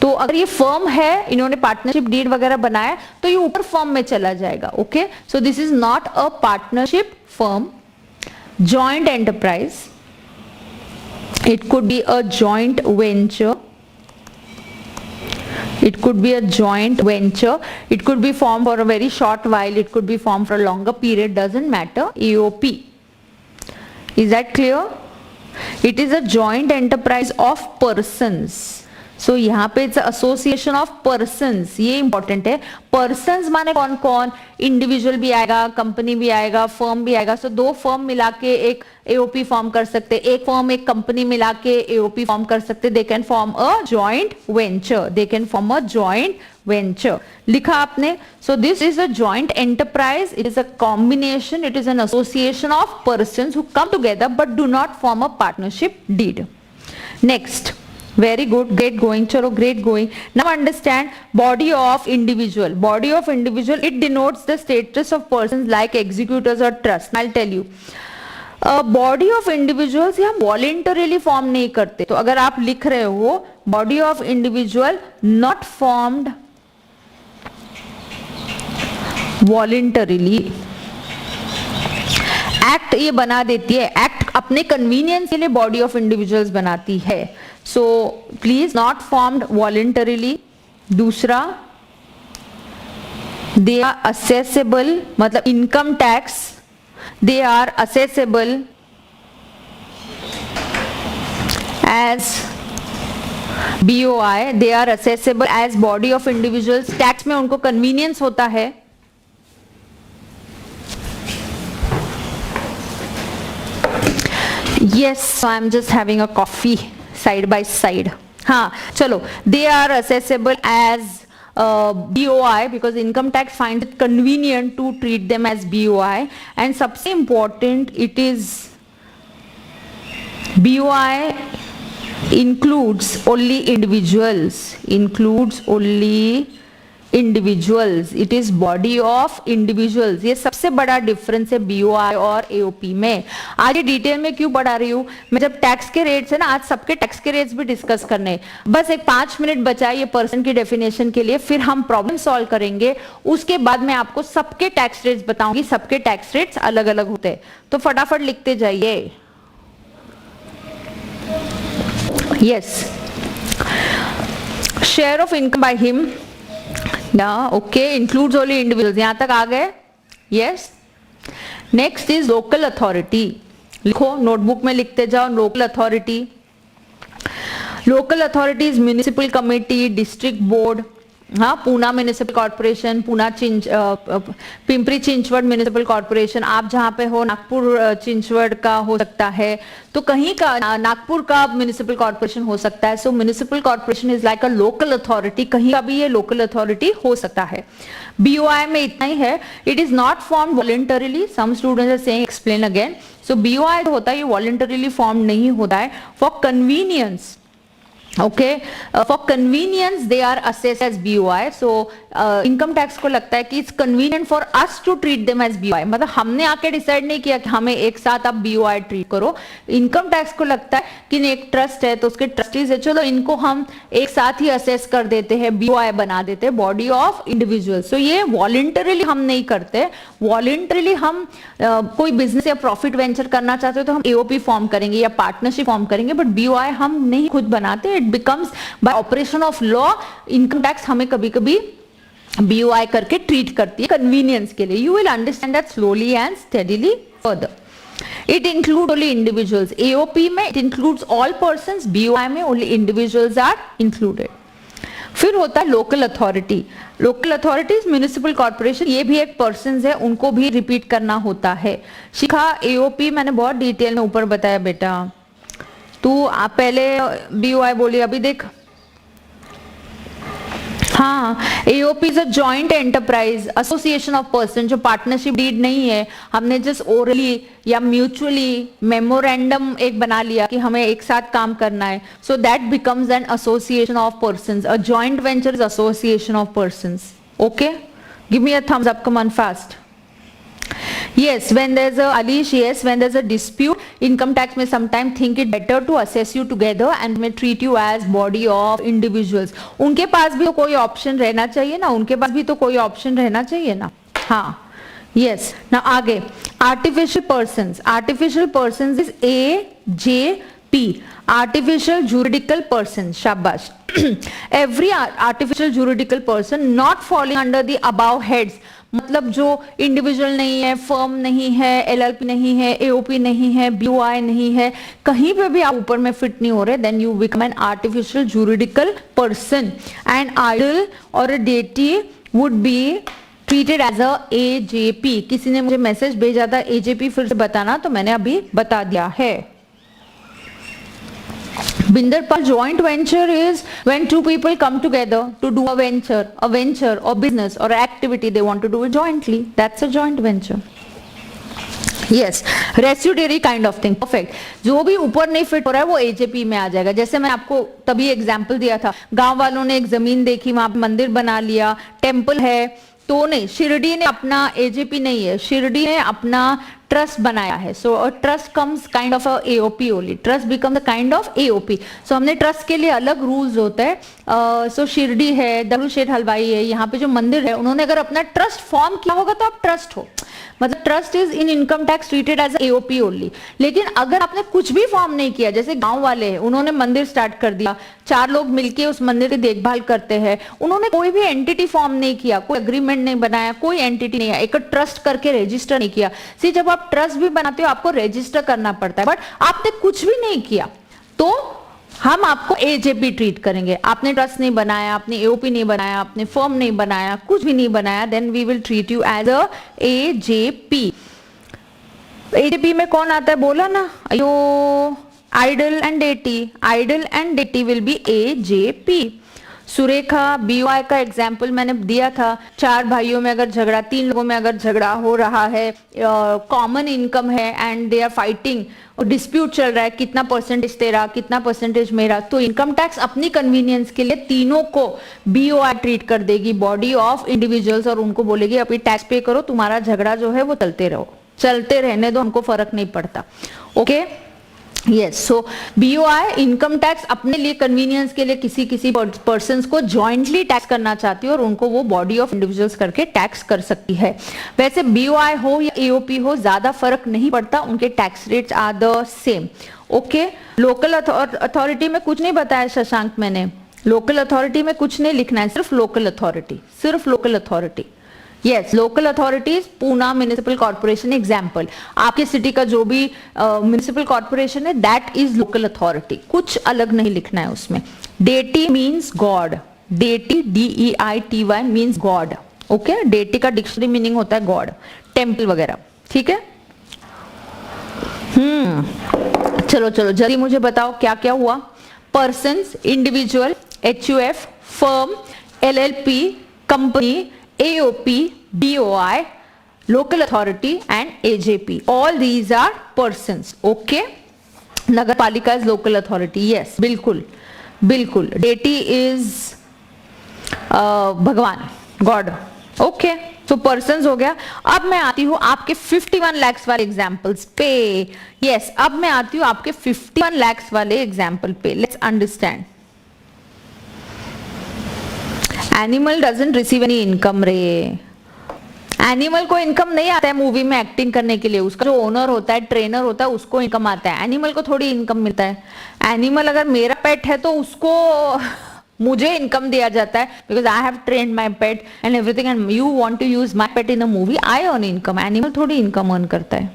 [SPEAKER 1] तो अगर ये फर्म है, इन्होंने पार्टनरशिप डीड वगैरह बनाया, तो ये ऊपर फर्म में चला जाएगा. Okay, so this is not a partnership firm. Joint enterprise, it could be a joint venture. It could be a joint venture. It could be formed for a very short while. It could be formed for a longer period. Doesn't matter. AOP. Is that clear? It is a joint enterprise of persons. So यहाँ पे it's association of persons. ये important है. Persons माने कौन कौन? Individual भी आएगा, company भी आएगा, firm भी आएगा. So दो firm मिला के एक AOP फॉर्म कर सकते, एक फॉर्म एक कंपनी मिला के AOP फॉर्म कर सकते. They can form a joint venture. They can form a joint venture. लिखा आपने. So this is a joint enterprise. It is a combination. It is an association of persons who come together but do not form a partnership deed. Next. Very good, great going, chalo, great going. Now understand body of individual. Body of individual, it denotes the status of persons like executors or trust. I'll tell you. Body of individuals हम voluntarily form नहीं करते. तो अगर आप लिख रहे हो body of individual not formed voluntarily, act ये बना देती है. एक्ट अपने कन्वीनियंस के लिए बॉडी ऑफ इंडिविजुअल्स बनाती है. So please not formed voluntarily. दूसरा, दे आर असेसेबल, मतलब income tax, they are assessable as BOI. they are assessable as body of individuals. Tax में उनको कन्वीनियंस होता है. yes, so I'm just having a coffee side by side. हाँ चलो, they are accessible as BOI because income tax finds it convenient to treat them as BOI. and सबसे important, it is BOI includes only individuals, includes only individuals, it is body of individuals. ये सबसे बड़ा difference है BOI और AOP में। आज ये detail में क्यों पढ़ा रही हूँ मैं, जब टैक्स के रेट्स है ना, आज सबके टैक्स के रेट्स भी डिस्कस करने, बस एक 5 मिनट बचा ये पर्सन की डेफिनेशन के लिए, फिर हम प्रॉब्लम सॉल्व करेंगे। उसके बाद मैं आपको सबके टैक्स रेट्स बताऊंगी, सबके टैक्स रेट्स अलग अलग होते हैं, तो फटाफट लिखते जाइए। Yes, share of income by him, okay, includes only individuals, यहां तक आ गए। Yes, next is local authority, लिखो नोटबुक में लिखते जाओ। Local authority, local authority is municipal committee, district board, हाँ, Poona municipal corporation, Pimpri Chinchwad municipal corporation, आप जहां पे हो नागपुर चिंचवड का हो सकता है, तो कहीं का नागपुर का म्युनिसिपल कॉर्पोरेशन हो सकता है। So municipal corporation is like a local authority, कहीं का भी ये लोकल अथॉरिटी हो सकता है। बीओआई में इतना ही है, it is not form voluntarily, some students are saying explain again. So BOI होता है ये वॉलंटरीली फॉर्म नहीं होता है, for convenience, okay, for convenience they are assessed as BOI. so income tax को लगता है कि it's convenient for us to treat them as BOI, मतलब हमने आके डिसाइड नहीं किया कि हमें एक साथ आप BOI ट्रीट करो। इनकम टैक्स को लगता है कि एक ट्रस्ट है तो उसके ट्रस्टीज है, चलो इनको हम एक साथ ही असेस कर देते हैं, BOI बना देते हैं, बॉडी ऑफ इंडिविजुअल। सो ये वॉलंटरीली हम नहीं करते, वॉलंटरीली हम कोई बिजनेस या प्रॉफिट वेंचर करना चाहते हो तो हम एओपी फॉर्म करेंगे या पार्टनरशिप फॉर्म करेंगे, बट BOI हम नहीं खुद बनाते, becomes bye operation of law. Income tax हमें कभी कभी BOI करके ट्रीट करती है कन्वीनियंस के लिए। You will understand that slowly and steadily further. It include only individuals, AOP में it includes all persons, BOI में ओनली इंडिविजुअल्स आर इंक्लूडेड। फिर होता है local authority, local authorities municipal corporation, ये भी एक पर्सन है, उनको भी रिपीट करना होता है। शिखा, एओपी मैंने बहुत डिटेल में ऊपर बताया बेटा, तू आप पहले BOI बोली, अभी देख। हाँ, AOP is a joint enterprise association of person, जो पार्टनरशिप डीड नहीं है, हमने जस्ट ओरली या म्यूचुअली मेमोरेंडम एक बना लिया कि हमें एक साथ काम करना है, so that becomes N association of persons. A joint venture is association of persons. Okay, give me a thumbs up, come on fast. Yes, when there's a Alish, yes, when there's a dispute, income tax may sometimes think it better to assess you together and may treat you as body of individuals. उनके पास भी तो कोई option रहना चाहिए ना, उनके पास भी तो कोई ऑप्शन रहना चाहिए ना। हाँ, yes, now आगे artificial persons, artificial persons is AJP, artificial juridical person, शाबाश। Every artificial juridical person not falling under the above heads, मतलब जो इंडिविजुअल नहीं है, फर्म नहीं है, LLP नहीं है, एओपी नहीं है, BOI नहीं है, कहीं पे भी आप ऊपर में फिट नहीं हो रहे, then you become an artificial juridical person. And idol और a deity would be treated as a AJP। किसी ने मुझे मैसेज भेजा था AJP फिर से बताना, तो मैंने अभी बता दिया है। Binderpal, joint venture is when two people come together to do a venture or business or activity they want to do it jointly. That's a joint venture. Yes, residuary kind of thing, perfect. जो भी ऊपर नहीं fit हो रहा है वो AJP में आ जाएगा। जैसे मैं आपको तभी एग्जांपल दिया था, गांव वालों ने एक जमीन देखी, वहां पे मंदिर बना लिया, टेम्पल है, तो नहीं, शिरडी ने अपना AJP नहीं है, शिरडी ने अपना ट्रस्ट बनाया है। So trust comes kind of a AOP only, trust becomes a kind of AOP। सो हमने ट्रस्ट के लिए अलग रूल्स होते हैं। सो शिरडी है, दरुल शेठ हलवाई है, यहाँ पे जो मंदिर है, उन्होंने अगर अपना ट्रस्ट फॉर्म किया होगा तो आप ट्रस्ट हो, मतलब trust is in income tax treated as AOP only. लेकिन अगर आपने कुछ भी फॉर्म नहीं किया, जैसे गांव वाले हैं, उन्होंने मंदिर स्टार्ट कर दिया, 4 लोग मिलके उस मंदिर की देखभाल करते हैं, उन्होंने कोई भी एंटिटी फॉर्म नहीं किया, कोई अग्रीमेंट नहीं बनाया, कोई एंटिटी नहीं है, एक ट्रस्ट करके रजिस्टर नहीं किया। सी, जब आप ट्रस्ट भी बनाते हो आपको रजिस्टर करना पड़ता है, बट आपने कुछ भी नहीं किया तो हम आपको AJP ट्रीट करेंगे। आपने ट्रस्ट नहीं बनाया, आपने AOP नहीं बनाया, आपने फर्म नहीं बनाया, कुछ भी नहीं बनाया, then we will treat you as a AJP। AJP में कौन आता है बोला ना, अयो, idol and deity, idol and deity will be AJP। Surekha, BOI का एग्जाम्पल मैंने दिया था, 4 भाइयों में अगर झगड़ा, 3 लोगों में अगर झगड़ा हो रहा है, कॉमन इनकम है and they are fighting, dispute चल रहा है, कितना परसेंटेज तेरा, कितना परसेंटेज मेरा, तो इनकम टैक्स अपनी कन्वीनियंस के लिए तीनों को बीओआई ट्रीट कर देगी, बॉडी ऑफ इंडिविजुअल्स, और उनको बोलेगी अभी टैक्स पे करो, तुम्हारा झगड़ा जो है वो चलते रहने दो, हमको फर्क नहीं पड़ता। ओके, यस, सो बीओआई इनकम टैक्स अपने लिए कन्वीनियंस के लिए किसी पर्सन्स को जॉइंटली टैक्स करना चाहती है और उनको वो बॉडी ऑफ इंडिविजुअल्स करके टैक्स कर सकती है। वैसे बीओआई हो या एओपी हो, ज्यादा फर्क नहीं पड़ता, उनके tax rates are the same. Okay, local authority में कुछ नहीं बताया शशांक मैंने, लोकल अथॉरिटी में कुछ नहीं लिखना है, सिर्फ local authority. Yes, local authorities, Poona municipal corporation example, आपके सिटी का जो भी म्युनिसिपल कॉर्पोरेशन है दैट इज लोकल अथॉरिटी, कुछ अलग नहीं लिखना है उसमें। Deity means God, deity DEITY means God. Okay, deity का डिक्शनरी मीनिंग होता है गॉड, टेम्पल वगैरह, ठीक है। चलो जल्दी मुझे बताओ क्या क्या हुआ। Persons, individual, HUF, firm, LLP, company, AOP, BOI, local authority and AJP. All these are persons. Okay? Nagarpalika is local authority. Yes, बिल्कुल। Deity is भगवान, God. Okay? तो persons हो गया। अब मैं आती हूँ आपके 51 lakhs वाले एग्जाम्पल्स पे। Yes, अब मैं आती हूँ आपके 51 lakhs वाले एग्जाम्पल पे। Let's understand. Animal doesn't receive any income रे, एनिमल को इनकम नहीं आता है मूवी में एक्टिंग करने के लिए, उसका जो ओनर होता है, ट्रेनर होता है, उसको इनकम आता है, एनिमल को थोड़ी इनकम मिलता है। एनिमल अगर मेरा पेट है तो उसको मुझे इनकम दिया जाता है, because I have trained my pet and everything, and you want to use my pet in a movie, I earn income. Animal थोड़ी इनकम अर्न करता है।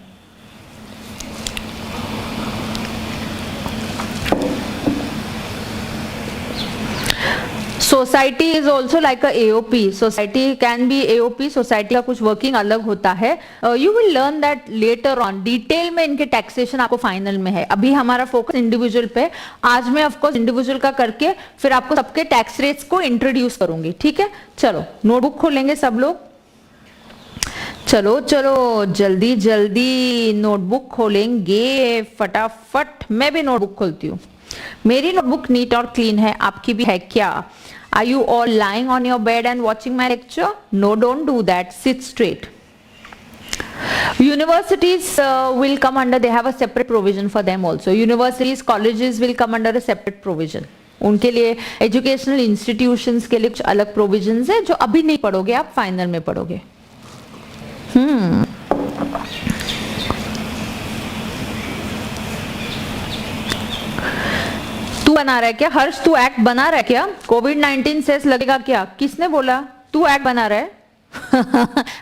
[SPEAKER 1] Society is also like a AOP, society can be AOP, society का कुछ working अलग होता है। You will learn that later on, detail में इनके टैक्सेशन आपको फाइनल में है। अभी हमारा फोकस इंडिविजुअल पे, आज मैं ऑफकोर्स इंडिविजुअल का करके फिर आपको सबके टैक्स रेट्स को इंट्रोड्यूस करूंगी, ठीक है। चलो नोटबुक खोलेंगे सब लोग, चलो जल्दी नोटबुक खोलेंगे फटाफट। मैं भी नोटबुक खोलती हूँ, मेरी नोटबुक नीट और क्लीन है, आपकी भी है क्या? Are you all lying on your bed and watching my lecture? No, don't do that. Sit straight. Universities will come under, they have a separate provision for them also. Universities, colleges will come under a separate provision. उनके लिए educational institutions के लिए कुछ अलग provisions है जो अभी नहीं पढ़ोगे, आप फाइनल में पढ़ोगे। तू बना रहा है क्या हर्ष? तू एक्ट बना रहा है क्या? कोविड-19 सेस लगेगा क्या? किसने बोला? तू एक्ट बना रहा है?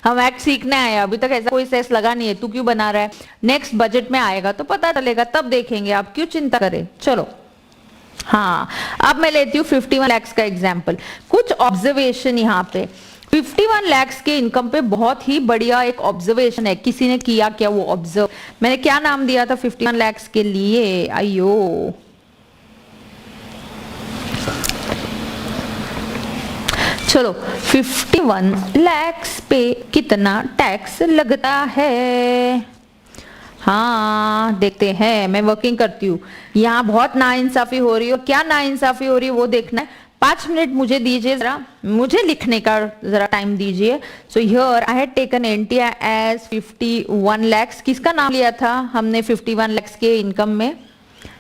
[SPEAKER 1] हम एक्ट सीखने आए, अभी तक ऐसा कोई सेस लगा नहीं है, तू क्यों बना रहा है? नेक्स्ट बजट में आएगा तो पता चलेगा, तब देखेंगे, आप क्यों चिंता करें। चलो हाँ, अब मैं लेती हूँ 51 lakhs का एग्जाम्पल। कुछ ऑब्जर्वेशन यहाँ पे 51 lakhs के इनकम पे बहुत ही बढ़िया एक ऑब्जर्वेशन है। किसी ने किया क्या वो ऑब्जर्व? मैंने क्या नाम दिया था 51 lakhs के लिए? अयो, चलो 51 lakhs पे कितना टैक्स लगता है? हाँ देखते हैं, मैं वर्किंग करती हूँ। यहाँ बहुत नाइंसाफी हो रही है, क्या नाइंसाफी हो रही है वो देखना है। 5 मिनट मुझे दीजिए, जरा मुझे लिखने का जरा टाइम दीजिए। So here I had taken NTR as 51 lakhs। किसका नाम लिया था हमने 51 lakhs के इनकम में?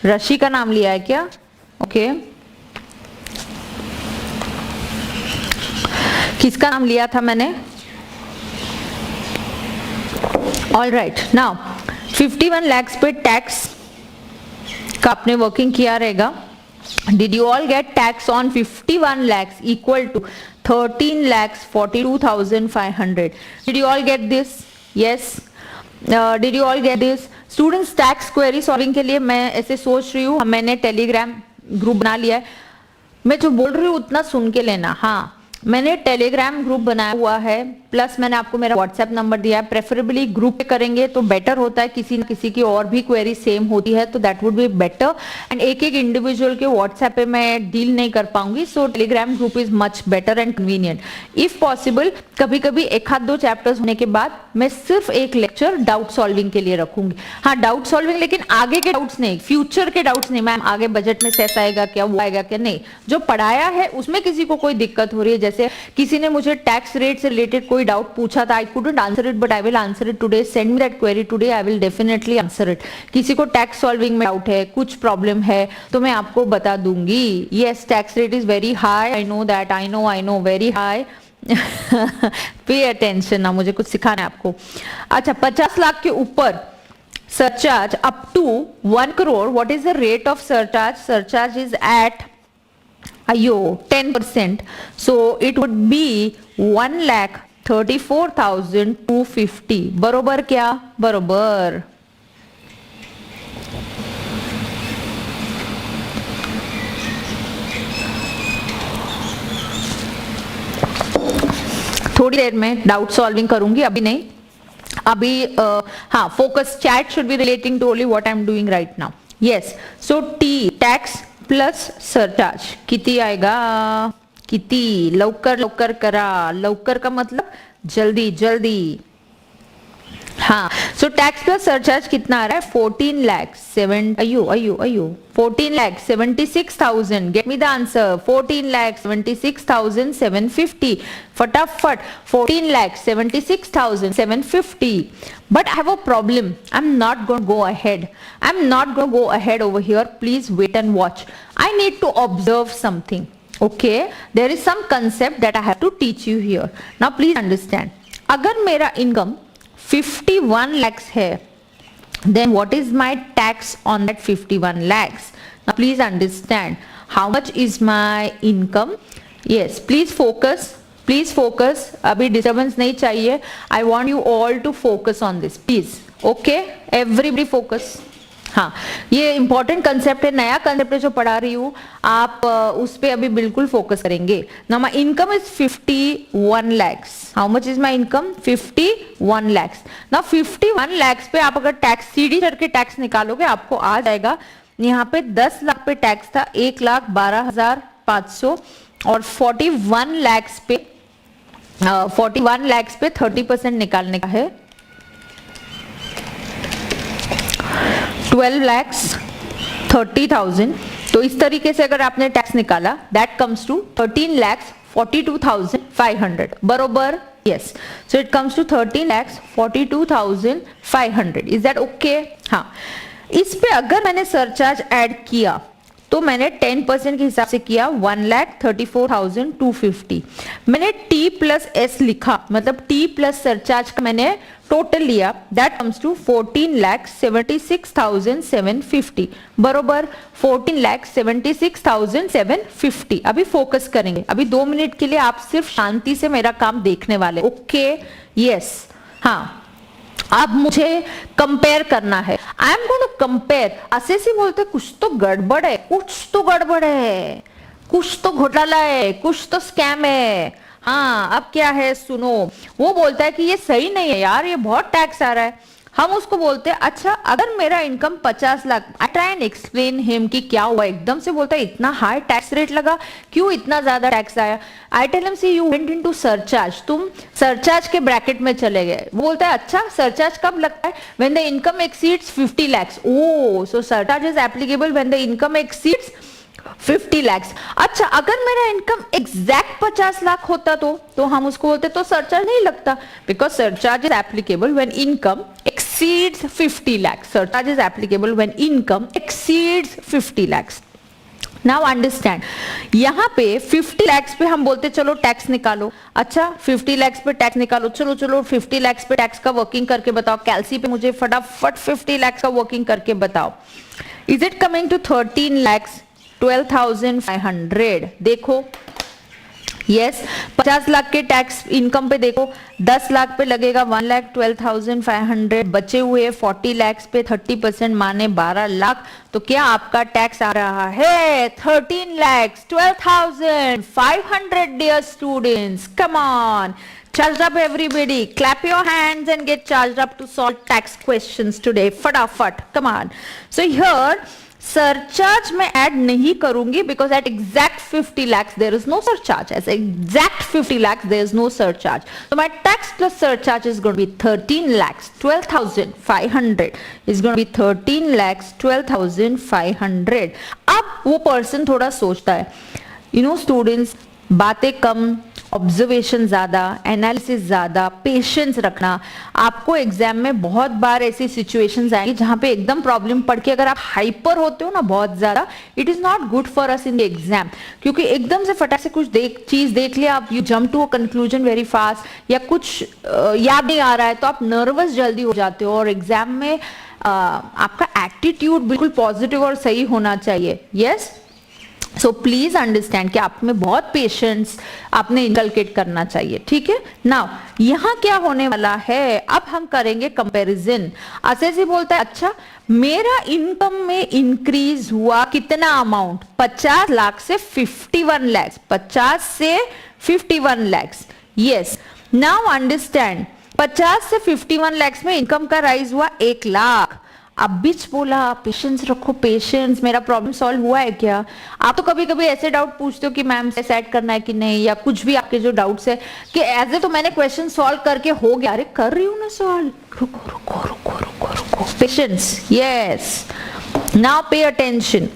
[SPEAKER 1] रशी का नाम लिया है क्या? ओके, किसका नाम लिया था मैंने? ऑल राइट, नाउ 51 lakhs पे टैक्स का आपने वर्किंग किया रहेगा। Did you all get tax on 51 lakhs equal to 13,42,500? Did you all get this? Yes, did you all get this? Students, tax query solving के लिए मैं ऐसे सोच रही हूँ, मैंने टेलीग्राम ग्रुप बना लिया है, मैं जो बोल रही हूँ उतना सुन के लेना। हाँ, मैंने टेलीग्राम ग्रुप बनाया हुआ है, प्लस मैंने आपको मेरा व्हाट्सएप नंबर दिया है। प्रेफरेबली ग्रुप पे करेंगे तो बेटर होता है, किसी न किसी की और भी क्वेरी सेम होती है तो that would be better. And एक एक इंडिविजुअल के व्हाट्सएप पे मैं डील नहीं कर पाऊंगी, सो Telegram group is much better and convenient. If possible कभी कभी एक आध दो चैप्टर्स होने के बाद मैं सिर्फ एक लेक्चर डाउट सॉल्विंग के लिए रखूंगी। हाँ, डाउट सॉल्विंग, लेकिन आगे के डाउट्स नहीं, फ्यूचर के डाउट्स नहीं। मैम आगे बजट में सेस आएगा क्या, वो आएगा क्या, नहीं। जो पढ़ाया है उसमें किसी को कोई दिक्कत हो रही है, जैसे किसी ने मुझे टैक्स रेट से रिलेटेड कोई डाउट पूछा था, I couldn't answer it but I will answer it today, send me that query today, I will definitely answer it. किसी को टैक्स सॉल्विंग में डाउट है, कुछ प्रॉब्लम है तो मैं आपको बता दूंगी। Yes, tax rate is very high, I know that, I know very high. Pay attention ना, मुझे कुछ सिखाना है आपको। अच्छा, 50 लाख के ऊपर surcharge up to 1 crore, what is the rate of surcharge? Surcharge is at 10%, so it would be 1,34,250। बरोबर क्या? बरोबर। थोड़ी देर में डाउट सॉल्विंग करूंगी, अभी नहीं। अभी हाँ, focus chat should be relating to only what I am doing right now. Yes, so T tax plus surcharge किती आएगा? किती? लवकर लवकर करा, लवकर का मतलब जल्दी जल्दी। हाँ, सो टैक्स प्लस सरचार्ज कितना आ रहा है? 14,76,000। Get me the answer. 14,76,750। फटाफट 14,76,750। But I have a problem. I'm not going to go ahead. I'm not going to go ahead over here. Please wait and watch. I need to observe something. Okay? There is some concept that I have to teach you here. Now please understand. अगर मेरा income 51 lakhs है, then what is my tax on that 51 lakhs? Now please understand how much is my income. Yes, please focus. Please focus. अभी disturbance नहीं चाहिए. I want you all to focus on this, please. Okay? Everybody focus. हाँ, ये important concept है, नया concept है जो पढ़ा रही हूँ, आप उस पे अभी बिल्कुल फोकस करेंगे ना। My income is 51 lakhs। How much is my income? 51 lakhs। ना 51 lakhs पे आप अगर टैक्स सीडी करके टैक्स निकालोगे, आपको आ जाएगा यहाँ पे 10 लाख पे टैक्स था 1,12,500, और 41 lakhs पे 30% निकालने का है 12,30,000। तो इस तरीके से अगर आपने टैक्स निकाला, दैट कम्स टू 13,42,500। बरोबर? Yes, so it comes to 13,42,500। Is that okay? हाँ, इस पे अगर मैंने सरचार्ज ऐड किया तो मैंने 10% के हिसाब से किया 1,34,250। मैंने टी प्लस एस लिखा, मतलब टी प्लस सरचार्ज का मैंने टोटल लिया, दैट कम्स टू 14,76,750। बरोबर? 14,76,750। अभी फोकस करेंगे, अभी 2 मिनट के लिए आप सिर्फ शांति से मेरा काम देखने वाले। ओके? यस। हाँ, अब मुझे कंपेयर करना है। I am going to compare. ऐसे बोलते कुछ तो गड़बड़ है, कुछ तो गड़बड़ है, कुछ तो घोटाला है, कुछ तो स्कैम है। हाँ, अब क्या है सुनो। वो बोलता है कि ये सही नहीं है यार, ये बहुत टैक्स आ रहा है। हम उसको बोलते हैं अच्छा, अगर मेरा income 50 lakh, I try and explain him कि क्या हुआ। एकदम से बोलता है इतना हाई टैक्स रेट लगा, क्यों इतना ज्यादा टैक्स आया? I tell him see you went into surcharge, तुम सरचार्ज के ब्रैकेट में चले गए। वो बोलता है अच्छा, सरचार्ज कब लगता है? When the income exceeds 50 lakhs। Oh, so surcharge is applicable when the income exceeds 50 lakhs। अच्छा, अगर मेरा इनकम एग्जैक्ट 50 लाख होता तो हम उसको बोलते तो सरचार्ज नहीं लगता, because surcharge is applicable when income exceeds 50 lakhs. Surcharge is applicable when income exceeds 50 lakhs. Now understand, यहाँ पे 50 lakhs पे हम बोलते चलो टैक्स निकालो। अच्छा, 50 lakhs पे टैक्स निकालो, चलो 50 lakhs पे टैक्स का वर्किंग करके बताओ। कैलसी पे मुझे फटाफट 50 lakhs का वर्किंग करके बताओ। Is it coming to 13 lakhs 12,500? देखो यस 50 लाख के टैक्स इनकम पे देखो 10 लाख पे लगेगा 1,12,500, बचे हुए 40 लाख पे 30% माने 12 लाख, तो क्या आपका टैक्स आ रहा है 13,12,500 dear students. Come on, charged up everybody, clap your hands and get charged up to solve tax questions today, फटाफट, come on। So here surcharge मैं ऐड नहीं करूंगी because at exact 50 lakhs there is no surcharge, as exact 50 lakhs there is no surcharge, so my tax plus surcharge is going to be 13 lakhs 12,500 is going to be 13 lakhs 12,500। अब वो person थोड़ा सोचता है, students, बातें कम, observation ज्यादा, analysis ज्यादा, patience रखना। आपको एग्जाम में बहुत बार ऐसी सिचुएशंस आएंगी जहां पे एकदम प्रॉब्लम पड़ के अगर आप हाइपर होते हो ना बहुत ज्यादा, it is not good for us in the exam, क्योंकि एकदम से फटाक से कुछ चीज देख लिया आप, you jump to a conclusion very fast, या कुछ याद नहीं आ रहा है तो आप नर्वस जल्दी हो जाते हो, और एग्जाम में आपका एटीट्यूड बिल्कुल पॉजिटिव और सही होना चाहिए। यस, सो प्लीज अंडरस्टैंड कि आप में बहुत पेशेंस आपने इनकलकेट करना चाहिए, ठीक है। नाउ यहां क्या होने वाला है, अब हम करेंगे कंपैरिजन। असेस ही बोलता है, अच्छा मेरा इनकम में इंक्रीज हुआ कितना अमाउंट, 50 लाख से 51 लाख, 50 से 51 लाख। यस, नाउ अंडरस्टैंड, 50 से 51 लाख में इनकम का राइज हुआ 1 लाख। अब बीच बोला पेशेंस रखो, पेशेंस, मेरा प्रॉब्लम सॉल्व हुआ है क्या। आप तो कभी कभी ऐसे डाउट पूछते हो कि मैम से सेट करना है कि नहीं, या कुछ भी आपके जो डाउट्स है कि ऐसे तो मैंने क्वेश्चन सॉल्व करके हो गया, अरे कर रही हूं ना सॉल्व, रुको रुको रुको रुको रुको, patience. Yes, now pay attention.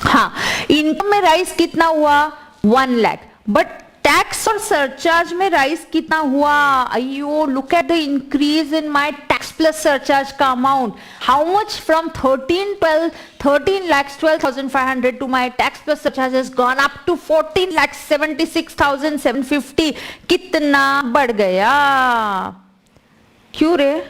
[SPEAKER 1] हाँ, इनकम में राइज कितना हुआ 1 लाख, बट टैक्स और सरचार्ज में राइज कितना हुआ, अयो look at the increase in my tax plus surcharge का amount, how much from 13,12,500 to my tax plus surcharge has gone up to 14,76,750। कितना बढ़ गया, क्यों रे,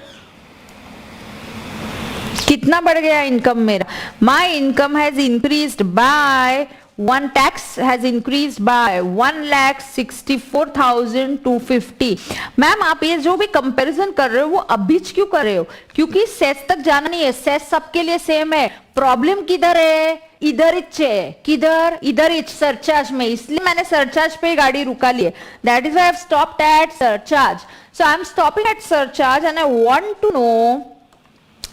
[SPEAKER 1] कितना बढ़ गया इनकम मेरा। My income has increased by one tax has increased by 1,64,250। Ma'am आप ये जो भी कंपैरिजन कर रहे हो वो अभी क्यों कर रहे हो, क्योंकि सेस तक जाना नहीं है, सेस सबके लिए सेम है। प्रॉब्लम किधर है, इधर इच है, किधर, इधर इच सरचार्ज में, इसलिए मैंने सरचार्ज पे गाड़ी रुका ली है, that is why I have stopped at surcharge. So I am stopping at surcharge and I want to know,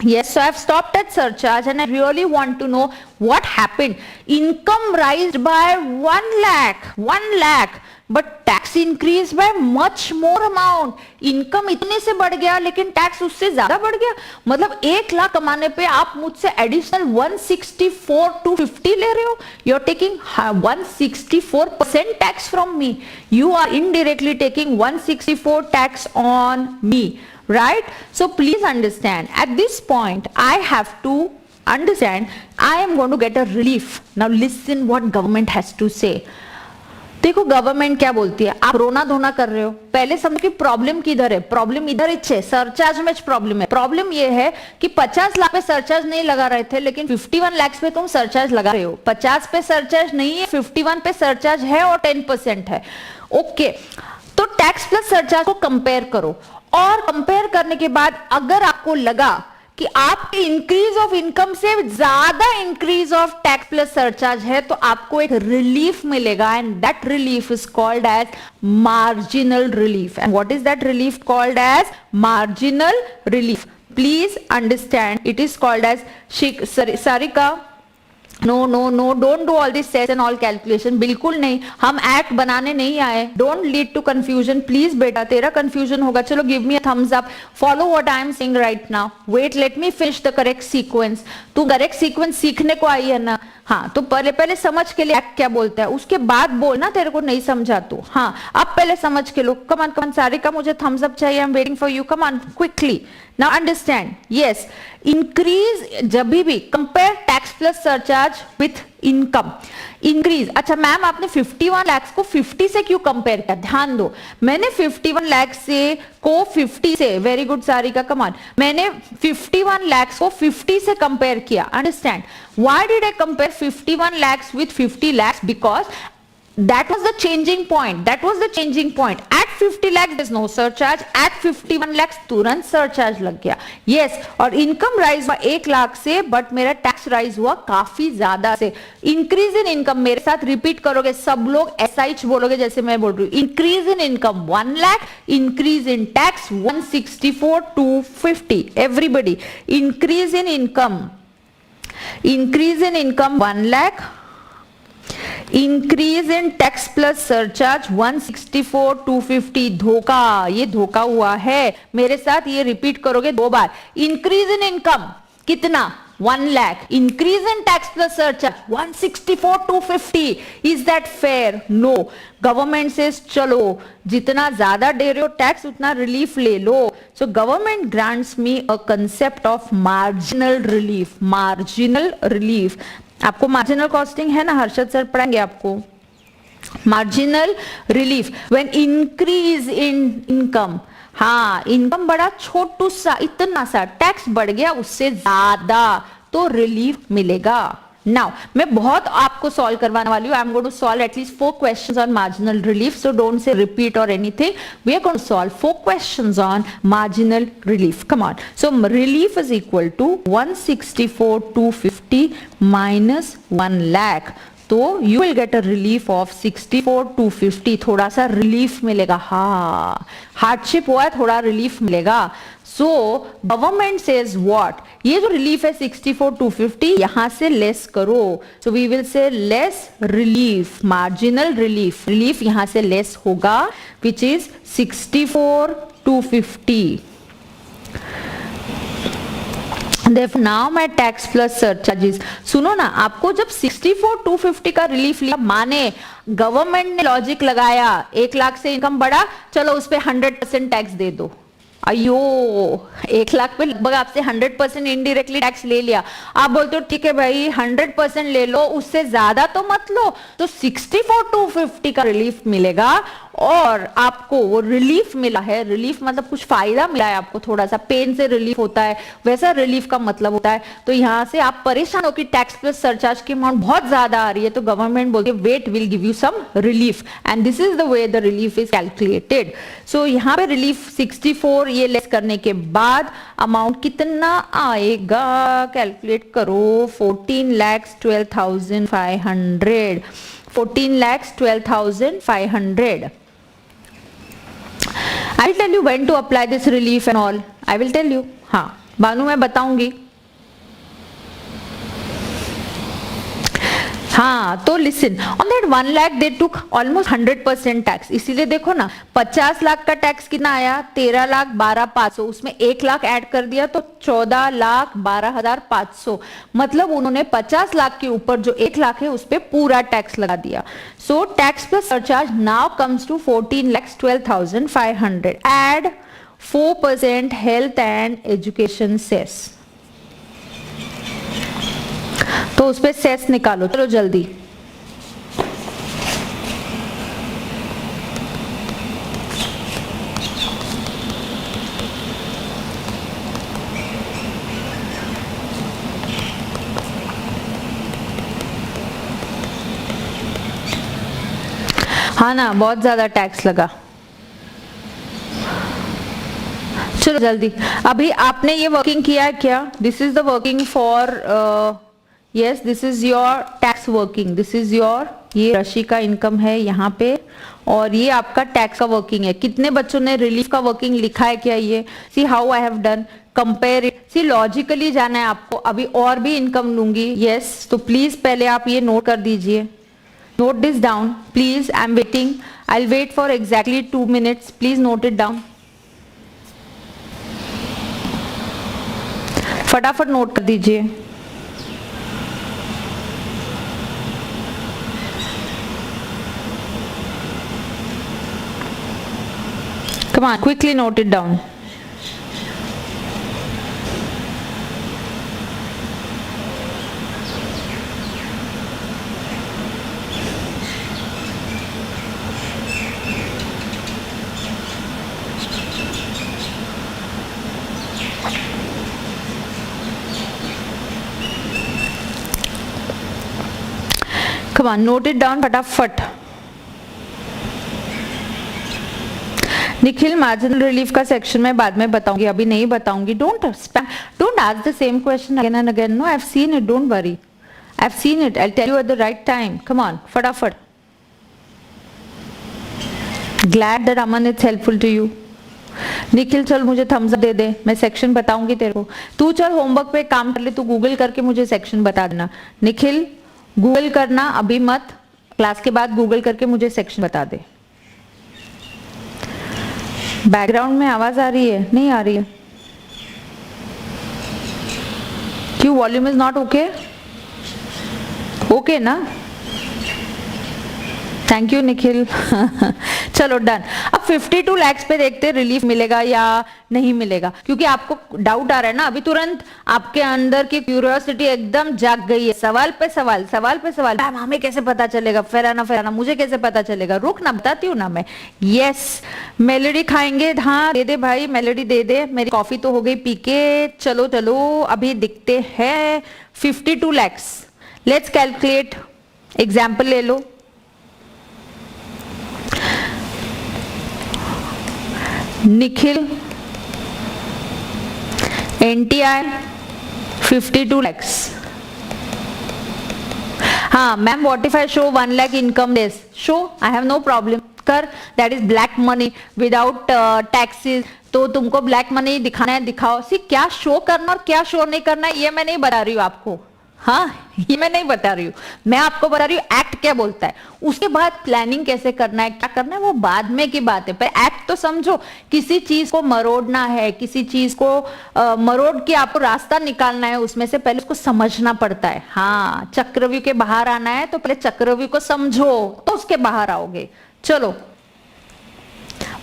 [SPEAKER 1] yes, so I have stopped at surcharge and I really want to know what happened. Income raised by 1 lakh, but tax increased by much more amount. Income इतने से बढ़ गया लेकिन tax उससे ज्यादा बढ़ गया, मतलब 1 लाख कमाने पे आप मुझसे एडिशनल 164,250 ले रहे हो। You are taking 164% tax from me. You are indirectly taking 164 tax on me. Right? So please understand, at this point I have to understand I am going to get a relief. Now listen what government has to say. देखो government क्या बोलती है, आप रोना धोना कर रहे हो, पहले समझो कि प्रॉब्लम किधर है, प्रॉब्लम इधर है, सरचार्ज में प्रॉब्लम है। प्रॉब्लम ये है कि 50 लाख पे सरचार्ज नहीं लगा रहे थे, लेकिन 51 लाख पे तुम सरचार्ज लगा रहे हो। 50 पे सरचार्ज नहीं है, 51 पे सरचार्ज है और 10% है। ओके, तो टैक्स प्लस सरचार्ज को कंपेयर करो, और कंपेयर करने के बाद अगर आपको लगा कि आपके इंक्रीज ऑफ इनकम से ज्यादा increase of tax plus surcharge है, तो आपको एक रिलीफ मिलेगा, and that relief is called as marginal relief. And what is that relief called as, marginal relief. Please understand, it is called as Sarika, no no no, don't do all this cess and all calculation, बिल्कुल नहीं, हम act बनाने नहीं आए। Don't lead to confusion, please बेटा, तेरा confusion होगा। चलो give me a thumbs up, follow what I am saying right now, wait let me finish the correct sequence. तू करेक्ट सीक्वेंस सीखने को आई है ना, हाँ, तो पहले समझ के लिए एक्ट क्या बोलता है, उसके बाद बोलना, तेरे को नहीं समझा तो। हाँ, अब पहले समझ के लो। कम ऑन सारिका, मुझे थम्स अप चाहिए, आई am waiting for you, come on quickly. Now understand, yes, increase जब भी compare tax plus surcharge with income increase. अच्छा मैम आपने 51 लाख को 50 से क्यों कंपेयर किया, ध्यान दो, मैंने 51 लाख से को 50 से, very good Sarika, come on, मैंने 51 लाख को 50 से कंपेयर किया। Understand, why did I compare 51 lakhs with 50 lakhs? Because that was the changing point. That was the changing point. At 50 lakhs there's no surcharge. At 51 lakhs तुरंत surcharge लग गया. Yes, और income rise हुआ 1 लाख से, but मेरा tax rise हुआ काफी ज्यादा से. Increase in income, मेरे साथ repeat करोगे सब लोग, SH बोलोगे जैसे मैं बोल रही हूँ. Increase in income 1 lakh, increase in tax 164 250. Everybody, increase in income 1 lakh, increase in tax plus surcharge 164 250. धोखा, ये धोखा हुआ है. मेरे साथ ये रिपीट करोगे 2 बार. इंक्रीज इन इनकम कितना 1 lakh, increase in tax plus surcharge 164 250. Is that fair? No. Government से चलो जितना ज्यादा दे रहे हो टैक्स उतना रिलीफ ले लो. So government grants me a concept of marginal relief. Marginal relief आपको मार्जिनल कॉस्टिंग है ना, हर्षद सर पढ़ाएंगे आपको. Marginal relief when increase in income. हाँ, इनकम बढ़ा छोटू सा, इतना सा, टैक्स बढ़ गया उससे ज्यादा, तो रिलीफ मिलेगा. नाउ मैं बहुत आपको सॉल्व करवाने वाली हूँ. I am going to solve at least 4 questions on marginal relief, so don't say repeat और anything. We are going to solve 4 questions on marginal relief. Come on. So relief is equal to 164 250 minus 1 lakh. तो you will get a relief of 64 250. थोड़ा सा relief मिलेगा. हाँ, hardship हुआ है, थोड़ा relief मिलेगा. सो गवर्नमेंट सेज व्हाट, ये जो रिलीफ है 64 250 यहां से लेस करो. So we will say less relief, marginal relief. Relief यहां से लेस होगा which is 64 250. Therefore, now my tax plus surcharges. सुनो ना, आपको जब 64 250 का रिलीफ लिया, माने गवर्नमेंट ने लॉजिक लगाया 1 लाख से इनकम बढ़ा, चलो उस पे 100% टैक्स दे दो. अयो, 1 लाख पे लगभग आपसे 100% इनडायरेक्टली टैक्स ले लिया. आप बोलते हो ठीक है भाई 100% ले लो, उससे ज्यादा तो मत लो. तो 64 250 का रिलीफ मिलेगा और आपको वो रिलीफ मिला है. रिलीफ मतलब कुछ फायदा मिला है आपको, थोड़ा सा पेन से रिलीफ होता है, वैसा रिलीफ का मतलब होता है. तो यहां से आप परेशान हो कि टैक्स प्लस सरचार्ज की अमाउंट बहुत ज्यादा आ रही है, तो गवर्नमेंट बोलती है wait, will give you some relief, and this is the way the relief is calculated. So यहाँ पे रिलीफ 64 ये लेस करने के बाद अमाउंट कितना आएगा, कैलकुलेट करो. 14,12,500. 14,12,500. I will tell you when to apply this relief and all. I will tell you. हाँ, बानू मैं बताऊंगी. हाँ, तो listen, on that 1 lakh they took almost 100% tax. इसीलिए देखो ना, 50 लाख का टैक्स कितना आया, 13,12,500. उसमें 1 लाख ऐड कर दिया तो 14,12,500. मतलब उन्होंने 50 लाख के ऊपर जो 1 लाख है उस पर पूरा टैक्स लगा दिया. So tax plus surcharge now comes to 14,12,500. Add 4% health and education cess. तो उस पे सेस निकालो, चलो जल्दी. हाँ ना, बहुत ज्यादा टैक्स लगा. चलो जल्दी. अभी आपने ये वर्किंग किया है क्या? This is the working for yes, this is your tax working. This is your, ये राशि का इनकम है यहाँ पे, और ये आपका टैक्स का वर्किंग है. कितने बच्चों ने रिलीफ का वर्किंग लिखा है क्या? ये see how I have done, compare it. See logically जाना है आपको. अभी और भी इनकम लूंगी. यस, तो प्लीज पहले आप ये नोट कर दीजिए. Note this down please. I am waiting. I will wait for exactly 2 minutes. Please note it down. फटाफट नोट कर दीजिए. Come on, quickly note it down. Come on, note it down फटाफट. Nikhil marginal relief का section में बाद में बताऊंगी, अभी नहीं बताऊंगी. Don't ask the same question again and again. No, I have seen it, don't worry. I have seen it. I will tell you at the right time. Come on, फटाफट. Glad that Aman it's helpful to you. Nikhil चल मुझे Thums up दे दे, मैं section बताऊंगी तेरे को. तू चल homework पे काम कर ले, तू गूगल करके मुझे सेक्शन बता देना. निखिल गूगल करना अभी मत, क्लास के बाद गूगल करके मुझे सेक्शन बता दे. बैकग्राउंड में आवाज आ रही है? नहीं आ रही है. क्यों? Volume is not okay? Okay ना? Thank you Nikhil. चलो डन. अब 52 लाख पे देखते हैं रिलीफ मिलेगा या नहीं मिलेगा, क्योंकि आपको डाउट आ रहा है ना. अभी तुरंत आपके अंदर की क्यूरियोसिटी एकदम जाग गई है. सवाल पे सवाल, सवाल पे सवाल. मैम हमें कैसे पता चलेगा? फैराना मुझे कैसे पता चलेगा? रुक ना, बताती हूँ ना मैं. यस, मेलोडी खाएंगे. हाँ दे दे भाई, मेलोडी दे दे. मेरी कॉफी तो हो गई पी के. चलो चलो अभी दिखते हैं 52 लाख. Let's calculate. एग्जाम्पल ले लो. Nikhil NTI 52 lakhs. हाँ ma'am, what if I show 1 lakh income days? Show, I have no problem. कर. That is black money without taxes. तो तुमको ब्लैक मनी दिखाना है, दिखाओ. सी क्या शो करना और क्या शो नहीं करना है ये मैं नहीं बता रही हूँ आपको. हाँ ये मैं नहीं बता रही हूँ, मैं आपको बता रही हूँ एक्ट क्या बोलता है. उसके बाद प्लानिंग कैसे करना है, क्या करना है, वो बाद में की बात है. पर एक्ट तो समझो. किसी चीज को मरोड़ना है, किसी चीज को मरोड़ के आपको रास्ता निकालना है, उसमें से पहले उसको समझना पड़ता है. हाँ, चक्रव्यूह के बाहर आना है तो पहले चक्रव्यूह को समझो तो उसके बाहर आओगे. चलो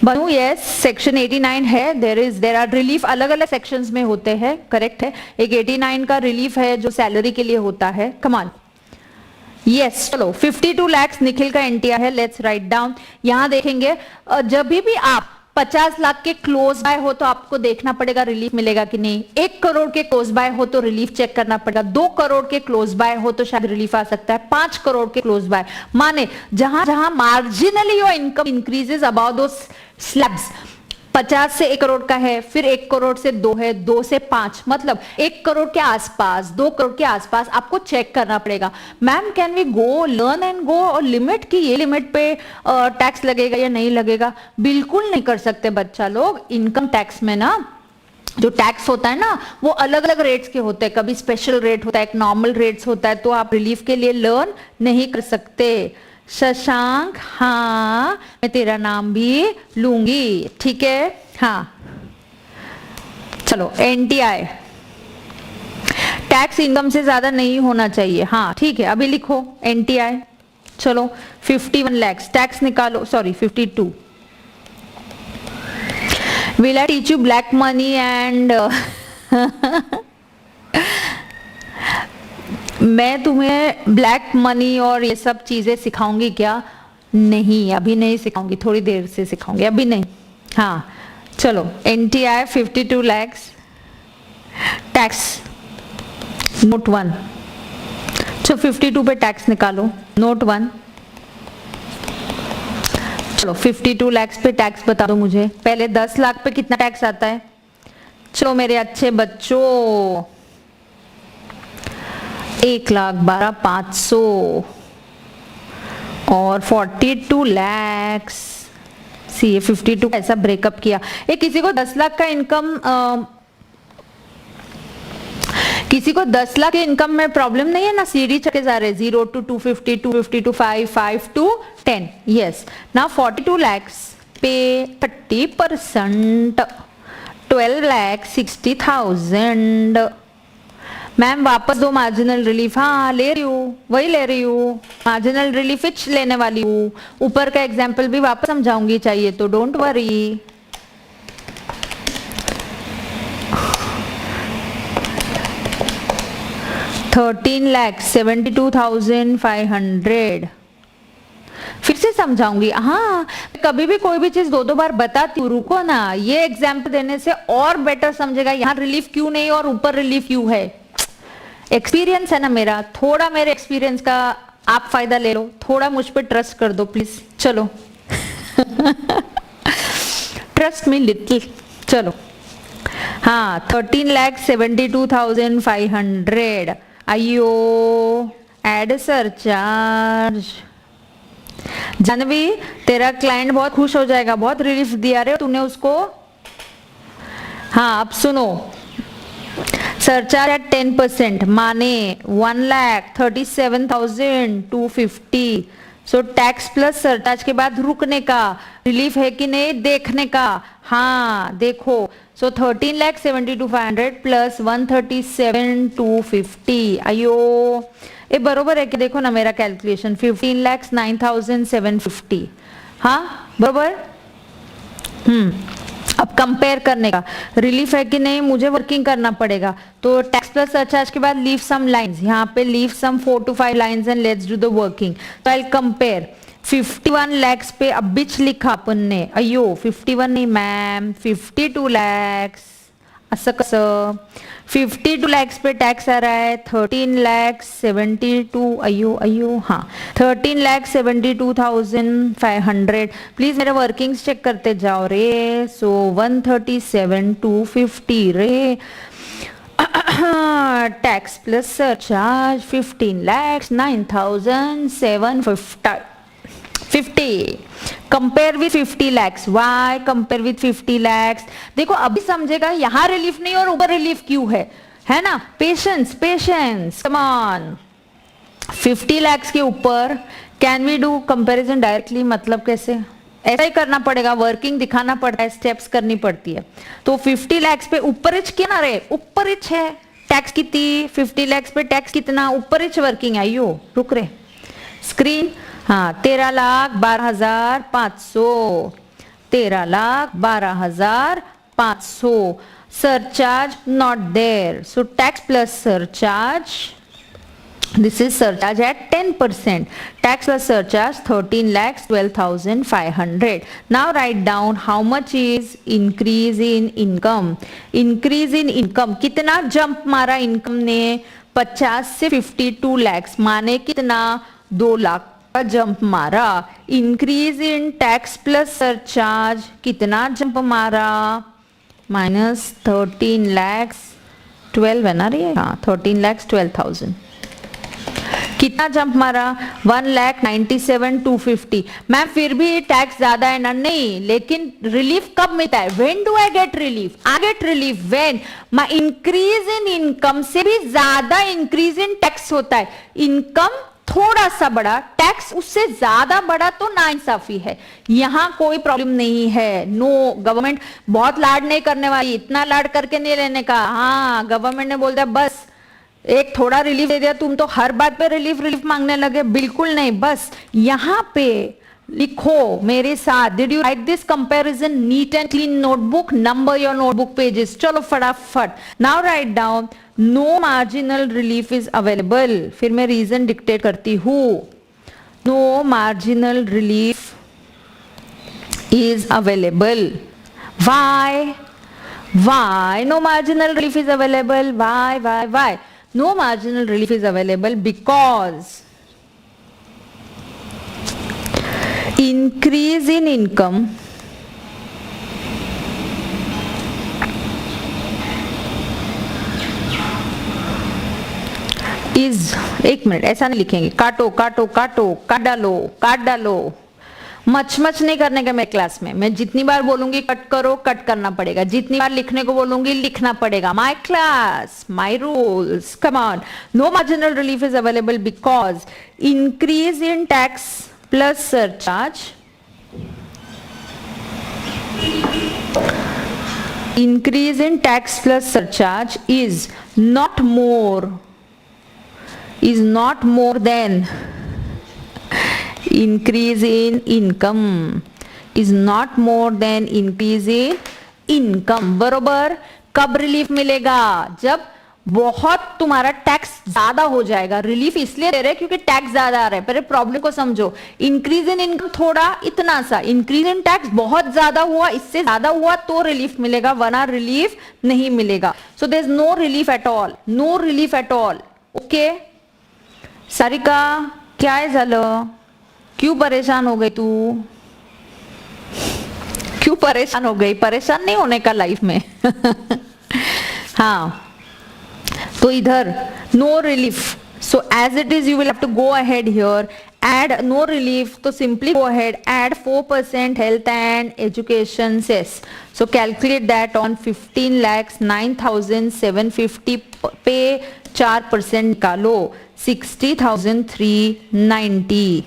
[SPEAKER 1] बनू. यस, सेक्शन 89 है. देर आर रिलीफ अलग अलग सेक्शंस में होते हैं. करेक्ट है. एक 89 का रिलीफ है जो सैलरी के लिए होता है. कमान. यस, चलो 52 लाख निखिल का NTI है. Let's write down. यहां देखेंगे जब भी आप 50 लाख के क्लोज बाय हो तो आपको देखना पड़ेगा रिलीफ मिलेगा कि नहीं. 1 करोड़ के क्लोज बाय हो तो रिलीफ चेक करना पड़ेगा. 2 करोड़ के क्लोज बाय हो तो शायद रिलीफ आ सकता है. 5 करोड़ के क्लोज बाय माने जहां जहां marginally your income increases about दो स्लैब्स. 50 से 1 करोड़ का है, फिर 1 करोड़ से 2 है, 2 से 5, मतलब 1 करोड़ के आसपास, 2 करोड़ के आसपास आपको चेक करना पड़ेगा. Ma'am can we go learn and go और लिमिट की ये लिमिट पे टैक्स लगेगा या नहीं लगेगा? बिल्कुल नहीं कर सकते बच्चा लोग. इनकम टैक्स में ना जो टैक्स होता है ना वो अलग अलग रेट्स के होते हैं. कभी स्पेशल रेट होता है, एक नॉर्मल रेट्स होता है. तो आप रिलीफ के लिए लर्न नहीं कर सकते. शशांक, हाँ मैं तेरा नाम भी लूंगी, ठीक है. हाँ चलो. NTI टैक्स इनकम से ज्यादा नहीं होना चाहिए. हाँ ठीक है, अभी लिखो NTI. चलो 51 लाख टैक्स निकालो. Sorry 52. Will I teach you black money and मैं तुम्हें ब्लैक मनी और ये सब चीजें सिखाऊंगी क्या? नहीं, अभी नहीं सिखाऊंगी, थोड़ी देर से सिखाऊंगी, अभी नहीं. हाँ चलो. NTI 52 लाख. Tax note 1. चलो 52 पे टैक्स निकालो. नोट 1. चलो 52 लाख पे टैक्स बता दो मुझे. पहले 10 लाख पे कितना टैक्स आता है? चलो मेरे अच्छे बच्चों, 1,12,500 और 42 लाख. सी 52 ऐसा ब्रेकअप किया. ये किसी को 10 लाख का इनकम, किसी को 10 लाख के इनकम में प्रॉब्लम नहीं है ना. सीढ़ी चढ़ के जा रहे 0 to 250, 250 to 5, 5 to 10. Yes. Now 42 lakh पे 30%, 12,60,000. मैम वापस दो मार्जिनल रिलीफ. हाँ ले रही हूँ, वही ले रही हूँ. मार्जिनल रिलीफ इच लेने वाली हूँ. ऊपर का एग्जाम्पल भी वापस समझाऊंगी चाहिए तो, डोंट वरी. $13,72,500 फिर से समझाऊंगी. हाँ कभी भी कोई भी चीज 2-2 बार बताती हूँ. रुको ना, ये एग्जाम्पल देने से और बेटर समझेगा यहाँ रिलीफ क्यों नहीं और ऊपर रिलीफ क्यों है. एक्सपीरियंस है ना मेरा, थोड़ा मेरे एक्सपीरियंस का आप फायदा ले लो. थोड़ा मुझ पर ट्रस्ट कर दो प्लीज. चलो ट्रस्ट मी लिटिल। चलो हाँ 13,72,500 अयो एड सरचार्ज। जानवी तेरा क्लाइंट बहुत खुश हो जाएगा, बहुत रिलीफ दिया रे तूने उसको। हाँ अब सुनो, सरचार्ज एट 10% माने 1,37,250। सो टैक्स प्लस सरचार्ज के बाद रुकने का, रिलीफ है कि नहीं देखने का। हाँ देखो, सो 13,72,500 प्लस 137,250 अयो ये बरोबर है कि देखो ना मेरा कैलकुलेशन 15,09,750। हाँ बरोबर। अब कंपेयर करने का, रिलीफ है कि नहीं मुझे वर्किंग करना पड़ेगा। तो टैक्स प्लस सरचार्ज के बाद लीव सम लाइंस, यहाँ पे leave some 4 to 5 lines and let's do the working. तो आई कंपेयर 51 lakhs पे अब बिच लिखा अपन ने, अयो 51 नहीं मैम 52 lakhs। असं कसं 52 lakhs पे टैक्स आ रहा है 13,72,000 अयो अयो हाँ 13,72,500। प्लीज मेरे वर्किंग्स चेक करते जाओ रे। सो 137,250 रे। Tax plus surcharge 15,09,750 compare with 50 lakhs। Why compare with 50 lakhs? देखो अभी समझेगा यहाँ रिलीफ नहीं और ऊपर रिलीफ क्यों है ना। Patience patience come on. 50 lakhs के ऊपर can we do comparison directly, मतलब कैसे, ऐसा ही करना पड़ेगा, वर्किंग दिखाना पड़ता है, स्टेप्स करनी पड़ती है। तो 50 lakhs पे ऊपर इच क्या ना रे, ऊपर इच है टैक्स कितनी, 50 lakhs पे टैक्स कितना, ऊपर इच वर्किंग है। यो रुक रे स्क्रीन। हाँ 13,12,500 13,12,500 surcharge not there. So tax plus surcharge, this is surcharge at 10%. Tax plus surcharge 13,12,500. Now write down how much is increase in income. Increase in income कितना jump मारा income ने, 50 से 52 lakhs माने कितना 2 लाख का जंप मारा। Increase in tax plus surcharge कितना jump मारा, -13,12,000 है ना रे, हाँ 13,12,000। कितना जंप मारा 1,97,250। मैम फिर भी टैक्स ज्यादा है ना, नहीं, लेकिन रिलीफ कब मिलता है, when do I get relief, I get relief when my increase in income से भी ज्यादा इंक्रीज इन टैक्स होता है। इनकम थोड़ा सा बड़ा, टैक्स उससे ज्यादा बड़ा तो नाइंसाफी है। यहां कोई प्रॉब्लम नहीं है। नो, गवर्नमेंट बहुत लाड नहीं करने वाली, इतना लाड करके नहीं लेने का। हाँ गवर्नमेंट ने बोल दिया बस एक थोड़ा रिलीफ दे दिया, तुम तो हर बात पे रिलीफ मांगने लगे, बिल्कुल नहीं। बस यहां पे लिखो मेरे साथ, did you write this comparison neat and clean notebook, number your notebook pages. चलो फटाफट, now write down no marginal relief is available. फिर मैं रीजन डिक्टेट करती हूं, no marginal relief is available. why no marginal relief is available, why no marginal relief is available? Because increase in income is, एक minute ऐसा नहीं लिखेंगे, काटो काटो काटो, काट डालो। मच नहीं करने का मेरे क्लास में। मैं जितनी बार बोलूंगी कट करो, कट करना पड़ेगा। जितनी बार लिखने को बोलूंगी लिखना पड़ेगा। My class, my rules, come on. No marginal relief is available because increase in tax plus surcharge, increase in tax plus surcharge is not more than increase in income, is not more than increase in income। बरोबर। कब relief मिलेगा, जब बहुत तुम्हारा tax ज्यादा हो जाएगा। Relief इसलिए दे रहे क्योंकि टैक्स ज्यादा आ रहा है। पहले प्रॉब्लम को समझो, इंक्रीज इन इनकम थोड़ा इतना सा, इंक्रीज इन टैक्स बहुत ज्यादा हुआ, इससे ज्यादा हुआ तो रिलीफ मिलेगा, वरना रिलीफ नहीं मिलेगा। So there is no relief at all, no relief at all. Okay Sarika, क्या है झालं, क्यों परेशान हो गई तू, क्यों परेशान हो गई, परेशान नहीं होने का लाइफ में। हाँ, तो इधर no relief, so as it is you will have to go ahead here, add no relief, तो simply go ahead, add 4% health and education cess, so calculate that on 15 lakhs 9,750 पे 4% निकालो 60,390,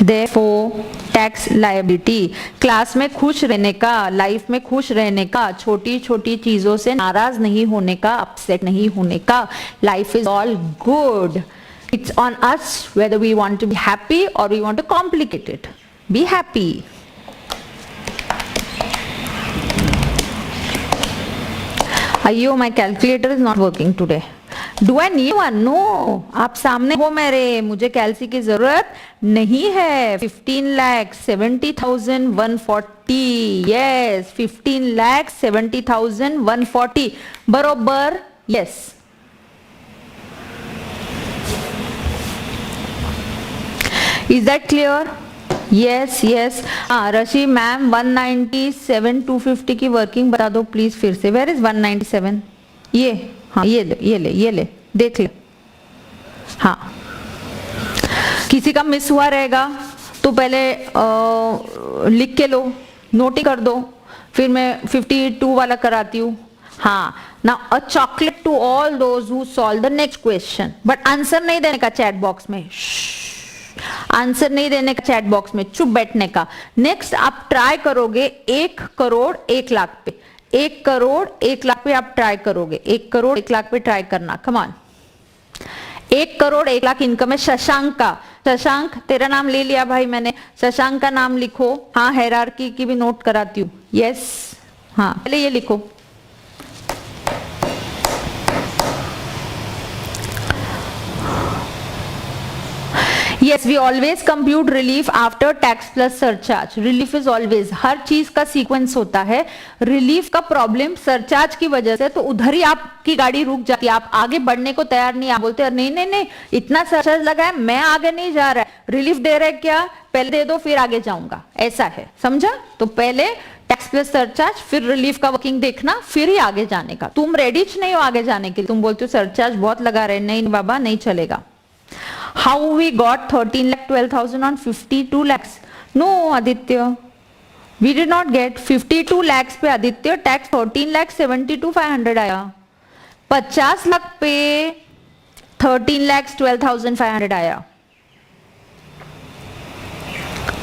[SPEAKER 1] Therefore, टैक्स लायबिलिटी, क्लास में खुश रहने का, life में खुश रहने का, छोटी छोटी चीजों से नाराज नहीं होने का, अपसेट नहीं होने का, life is all good, it's on us whether we want to be happy और we want to complicate it, be happy. अयो my calculator is not working today, do I need one? No, आप सामने हो मेरे, मुझे कैलसी की जरूरत नहीं है। 15,70,140, यस 15,70,140 बरोबर, yes. Is that clear? Yes yes. हाँ रशी मैम 197,250 की वर्किंग बता दो प्लीज फिर से। Where is 197? ये, हाँ ये ले देख ले। हाँ, किसी का मिस हुआ रहेगा तो पहले लिख के लो, नोटिंग कर दो, फिर मैं 52 वाला कराती हूँ। हाँ, now a chocolate to all those who solve the next question, but answer नहीं देने का चैट बॉक्स में, आंसर नहीं देने का चैट बॉक्स में, चुप बैठने का। नेक्स्ट आप ट्राई करोगे 1 करोड़ 1 लाख पे, 1 करोड़ 1 लाख पे आप ट्राई करोगे, 1 करोड़ 1 लाख पे ट्राई करना, कमान। 1 करोड़ 1 लाख इनकम है शशांक का। शशांक तेरा नाम ले लिया भाई मैंने, शशांक का नाम लिखो। हाँ, हायरार्की की भी नोट कराती हूँ, यस। हाँ पहले ये लिखो, Yes, we always compute relief after tax plus surcharge. Relief is always, हर चीज का सीक्वेंस होता है। रिलीफ का प्रॉब्लम सरचार्ज की वजह से तो उधर ही आपकी गाड़ी रुक जाती है, आप आगे बढ़ने को तैयार नहीं, आप बोलते हैं नहीं नहीं नहीं इतना सरचार्ज लगा है, मैं आगे नहीं जा रहा है, रिलीफ दे रहे क्या, पहले दे दो फिर आगे जाऊंगा, ऐसा है, समझा? तो पहले टैक्स प्लस सरचार्ज, फिर रिलीफ का वर्किंग देखना, फिर ही आगे जाने का। तुम रेडी नहीं हो आगे जाने के लिए, तुम बोलते हो सरचार्ज बहुत लगा रहे, नहीं बाबा नहीं चलेगा। How we got 13,12,000 on 52 lakhs? No, Aditya. We did not get 52 lakhs पे आदित्य टैक्स 14,72,500 आया। 50 लाख पे 13,12,500 आया।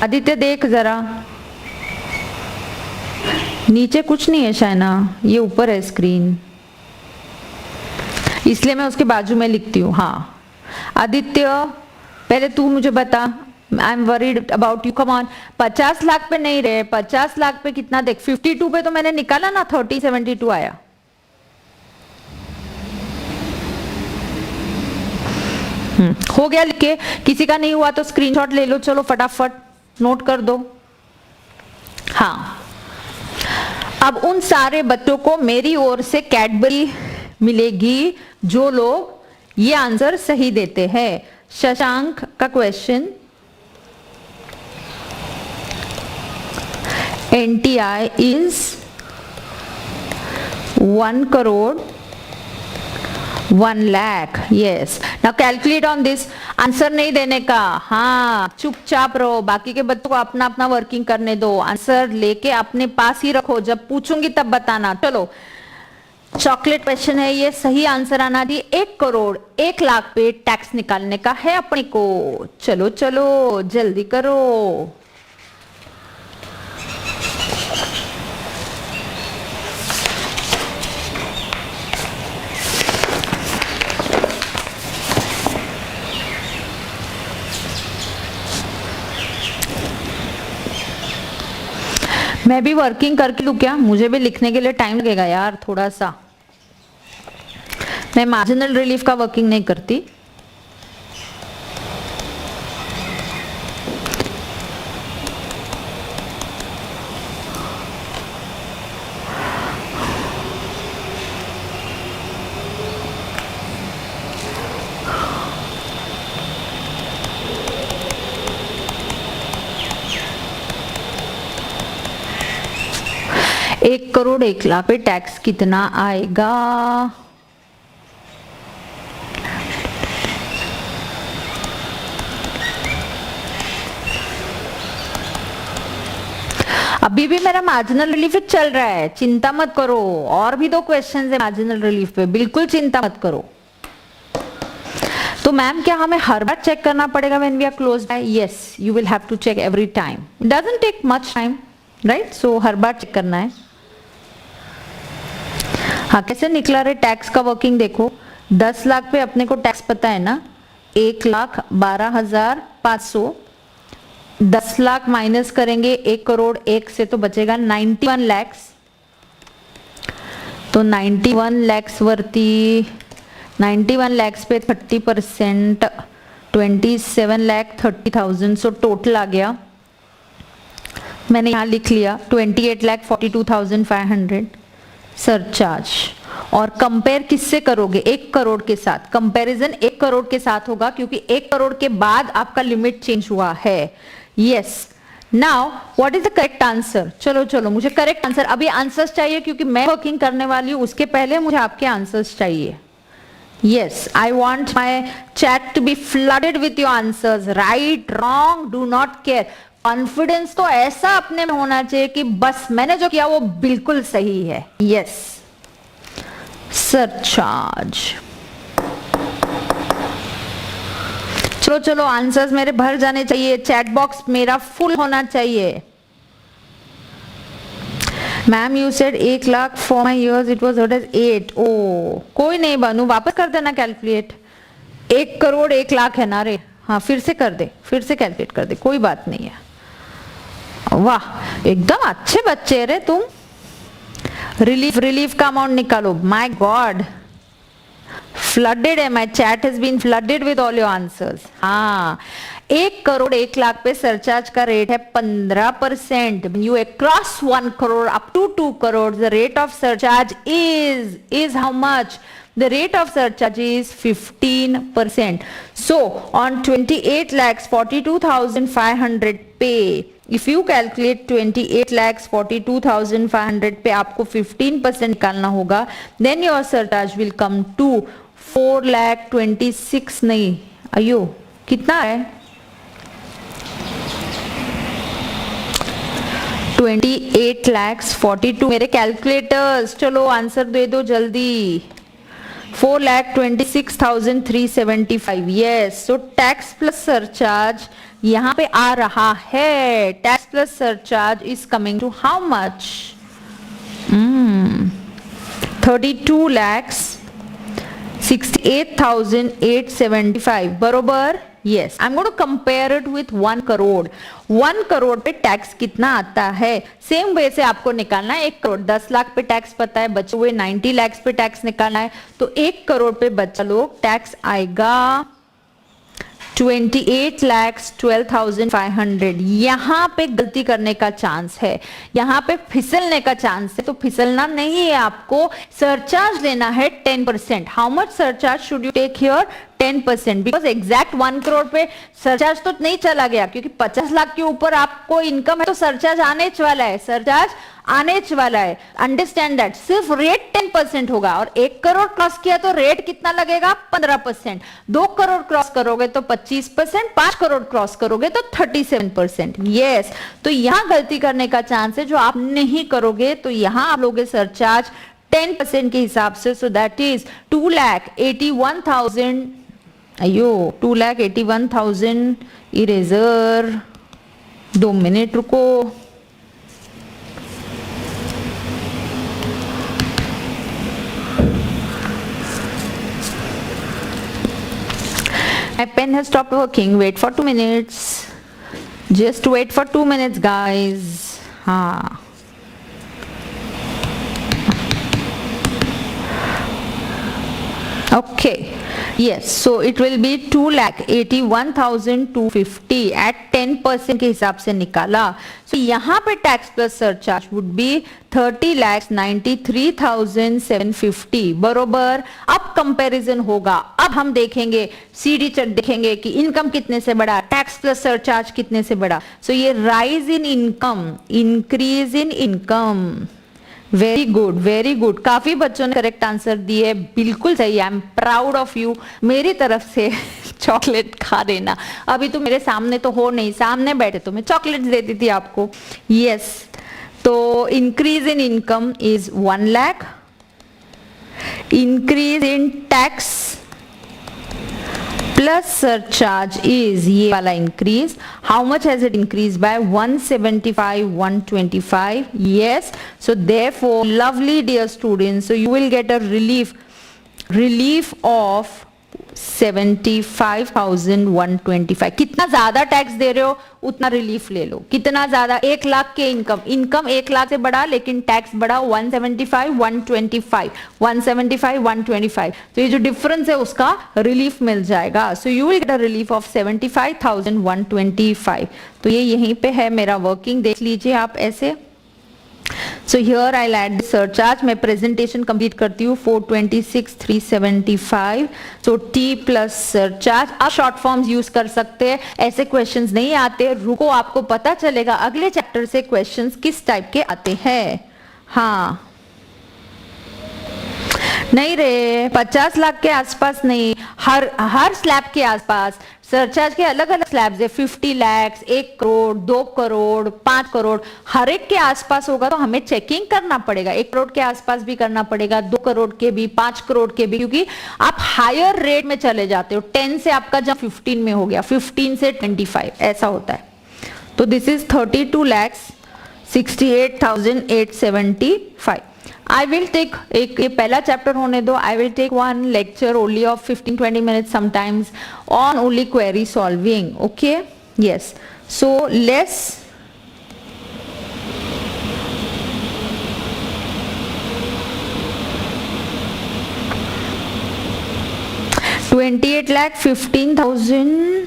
[SPEAKER 1] आदित्य देख जरा, नीचे कुछ नहीं है शायना, ये ऊपर है स्क्रीन, इसलिए मैं उसके बाजू में लिखती हूँ। हाँ आदित्य पहले तू मुझे बता, I am worried about you, come on. 50 lakh पे नहीं रहे, 50 लाख पे कितना देख, 52 पे तो मैंने निकाला ना, 30,72 आया। हो गया लिख के, किसी का नहीं हुआ तो स्क्रीनशॉट ले लो, चलो फटाफट नोट कर दो। हाँ, अब उन सारे बच्चों को मेरी ओर से कैडबरी मिलेगी जो लोग ये आंसर सही देते हैं। शशांक का question, NTI is 1 crore 1 lakh, yes. Now calculate on this, answer नहीं देने का, हाँ चुपचाप रहो, बाकी के बच्चों को अपना अपना वर्किंग करने दो, आंसर लेके अपने पास ही रखो, जब पूछूंगी तब बताना। चलो चॉकलेट क्वेश्चन है ये, सही आंसर आना चाहिए। 1 करोड़ 1 लाख पे टैक्स निकालने का है अपने को, चलो चलो जल्दी करो। मैं भी वर्किंग करके लूं क्या? मुझे भी लिखने के लिए टाइम लगेगा यार थोड़ा सा, मैं मार्जिनल रिलीफ का वर्किंग नहीं करती। 1,01,00,000 पे टैक्स कितना आएगा? अभी भी मेरा मार्जिनल रिलीफ चल रहा है, चिंता मत करो, और भी 2 क्वेश्चन है मार्जिनल रिलीफ पे, बिल्कुल चिंता मत करो। तो मैम क्या हमें हर बार चेक करना पड़ेगा when we are close by? Yes, you will have to check every time, doesn't take much time, right? So हर बार चेक करना है। हाँ, कैसे निकला रे टैक्स का वर्किंग देखो। 10 लाख पे अपने को टैक्स पता है ना, 1,12,500। 10 लाख माइनस करेंगे 1,01,00,000 से तो बचेगा 91 लाख। तो 91 लाख वरती 91 लाख पे 30%, 27,30,000। सो टोटल आ गया, मैंने यहाँ लिख लिया 28,42,500 सरचार्ज। और कंपेयर किससे करोगे? 1 करोड़ के साथ। कंपैरिजन 1 करोड़ के साथ होगा क्योंकि 1 करोड़ के बाद आपका लिमिट चेंज हुआ है। Yes, now what is the correct answer? चलो चलो, मुझे करेक्ट आंसर, अभी आंसर्स चाहिए क्योंकि मैं वर्किंग करने वाली हूं, उसके पहले मुझे आपके आंसर्स चाहिए। Yes, I want my chat to be flooded with your answers. Right, wrong, do not care. Confidence तो ऐसा अपने में होना चाहिए कि बस मैंने जो किया वो बिल्कुल सही है। Yes, surcharge. चलो चलो, आंसर्स मेरे भर जाने चाहिए, चैट बॉक्स मेरा फुल होना चाहिए। Ma'am you said 1 lakh for my years, it was 8। ओ कोई नहीं बानू, वापस कर देना कैलकुलेट। 1 करोड़ 1 लाख है ना रे? हाँ, फिर से कर दे, फिर से कैलकुलेट कर दे, कोई बात नहीं है। वाह, एकदम अच्छे बच्चे रे तुम। रिलीफ का अमाउंट निकालो। माय गॉड, फ्लडेड है, my chat has been flooded with all your answers. हाँ, 1 करोड़ 1 लाख पे सरचार्ज का रेट है 15%। You across 1 crore up to 2 crore the rate of surcharge is how much? The rate of surcharge is 15%. So on 28,42,500 pay, if you calculate 28,42,500 पे आपको 15% निकालना होगा, then your surcharge will come to 4,26,000 नहीं, अयो कितना है? 28,42,000। मेरे कैलकुलेटर्स चलो आंसर दे दो जल्दी। 4,26,375। Yes, so tax plus surcharge यहां पे आ रहा है। Tax plus surcharge is coming to how much? 32,68,875 बरोबर। Yes, I'm going to compare it with 1 crore. 1 crore पे टैक्स कितना आता है? सेम वे से आपको निकालना है। 1 करोड़ 10 लाख पे टैक्स पता है, बचे हुए 90 लाख पे टैक्स निकालना है। तो 1 करोड़ पे बच्चा लोग टैक्स आएगा 28,12,500। यहाँ पे गलती करने का चांस है, यहाँ पे फिसलने का चांस है। तो फिसलना नहीं है, आपको सरचार्ज लेना है 10%। How much surcharge should you take here? 10%, because exact 1 crore पे सरचार्ज तो नहीं चला गया क्योंकि 50 लाख के ऊपर आपको इनकम है तो सरचार्ज आने वाला है, सरचार्ज आने वाला है। Understand that. सिर्फ रेट 10% होगा और 1 करोड़ क्रॉस किया तो रेट कितना लगेगा? 15%। 2 करोड़ क्रॉस करोगे तो 25%, 5 करोड़ क्रॉस करोगे तो 37%। यस, तो यहां गलती करने का चांस है जो आप नहीं करोगे। तो यहां आप लोगे सरचार्ज 10% के हिसाब से। सो दैट इज 2,81,000। अयो 2,81,000 इरेजर। 2 मिनट रुको। My pen has stopped working. Wait for 2 minutes. Just wait for 2 minutes, guys. हाँ. Okay. Yes. So it will be 2,81,250 at 10% के हिसाब से निकाला. So यहाँ पे tax plus surcharge would be 30,93,750 बरोबर। अब कंपैरिजन होगा। अब हम देखेंगे सीडी चार्ट, देखेंगे कि इनकम कितने से बढ़ा, टैक्स प्लस सरचार्ज कितने से बढ़ा। सो ये rise in income, increase in income, very good very good, काफी बच्चों ने करेक्ट आंसर दिए, बिल्कुल सही। I am proud of you. मेरी तरफ से चॉकलेट खा देना। अभी तो मेरे सामने तो हो नहीं, सामने बैठे तो मैं चॉकलेट देती थी आपको। यस, तो increase in income is 1 lakh, increase in tax plus surcharge is ये वाला increase. How much has it increase by 175, 125? Yes, so therefore lovely dear students, so you will get a relief of 75,125। कितना ज्यादा tax दे रहे हो उतना relief ले लो। कितना ज्यादा, 1 लाख के इनकम 1 लाख से बढ़ा लेकिन टैक्स बढ़ा 175, 125, 175, 125। तो ये जो डिफरेंस है उसका रिलीफ मिल जाएगा। सो you will get a relief of 75,125। तो ये यहीं पे है मेरा वर्किंग, देख लीजिए आप ऐसे। So here I'll add the surcharge. मैं presentation complete करती हूँ 426,375. So T plus surcharge. आप short forms use कर सकते हैं, ऐसे questions नहीं आते, रुको आपको पता चलेगा अगले chapter से questions किस type के आते हैं। हाँ नहीं रे, 50 लाख के आसपास नहीं, हर स्लैब के आसपास। सरचार्ज के अलग अलग स्लैब्स है, 50 लाख, 1 करोड़, 2 करोड़, 5 करोड़, हर एक के आसपास होगा तो हमें चेकिंग करना पड़ेगा। 1 करोड़ के आसपास भी करना पड़ेगा, 2 करोड़ के भी, 5 करोड़ के भी, क्योंकि आप हायर रेट में चले जाते हो। 10 से आपका जब 15 में हो गया, 15 से 25 ऐसा होता है। तो this is 32,68,875। I will take एक ये पहला चैप्टर होने दो। I will take one lecture only of 15-20 minutes sometimes on only query solving. Okay? Yes. So let's 28,15,000।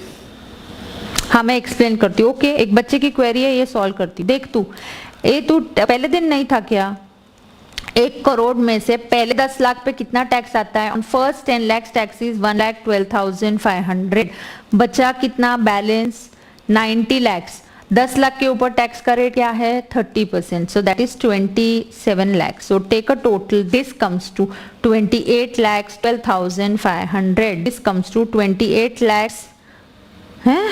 [SPEAKER 1] हाँ मैं एक्सप्लेन करती हूँ। ओके, एक बच्चे की क्वेरी है, ये सॉल्व करती। देख तू, ये तू पहले दिन नहीं था क्या? 1 करोड़ में से पहले 10 लाख पे कितना टैक्स आता है? On first 10 lakh tax is 1,12,500। बचा कितना बैलेंस? 90 लाख। 10 लाख के ऊपर टैक्स का रेट क्या है? 30%। So that is 27 lakh. So take a total, this comes to 28,12,500। This comes to 28 lakh है,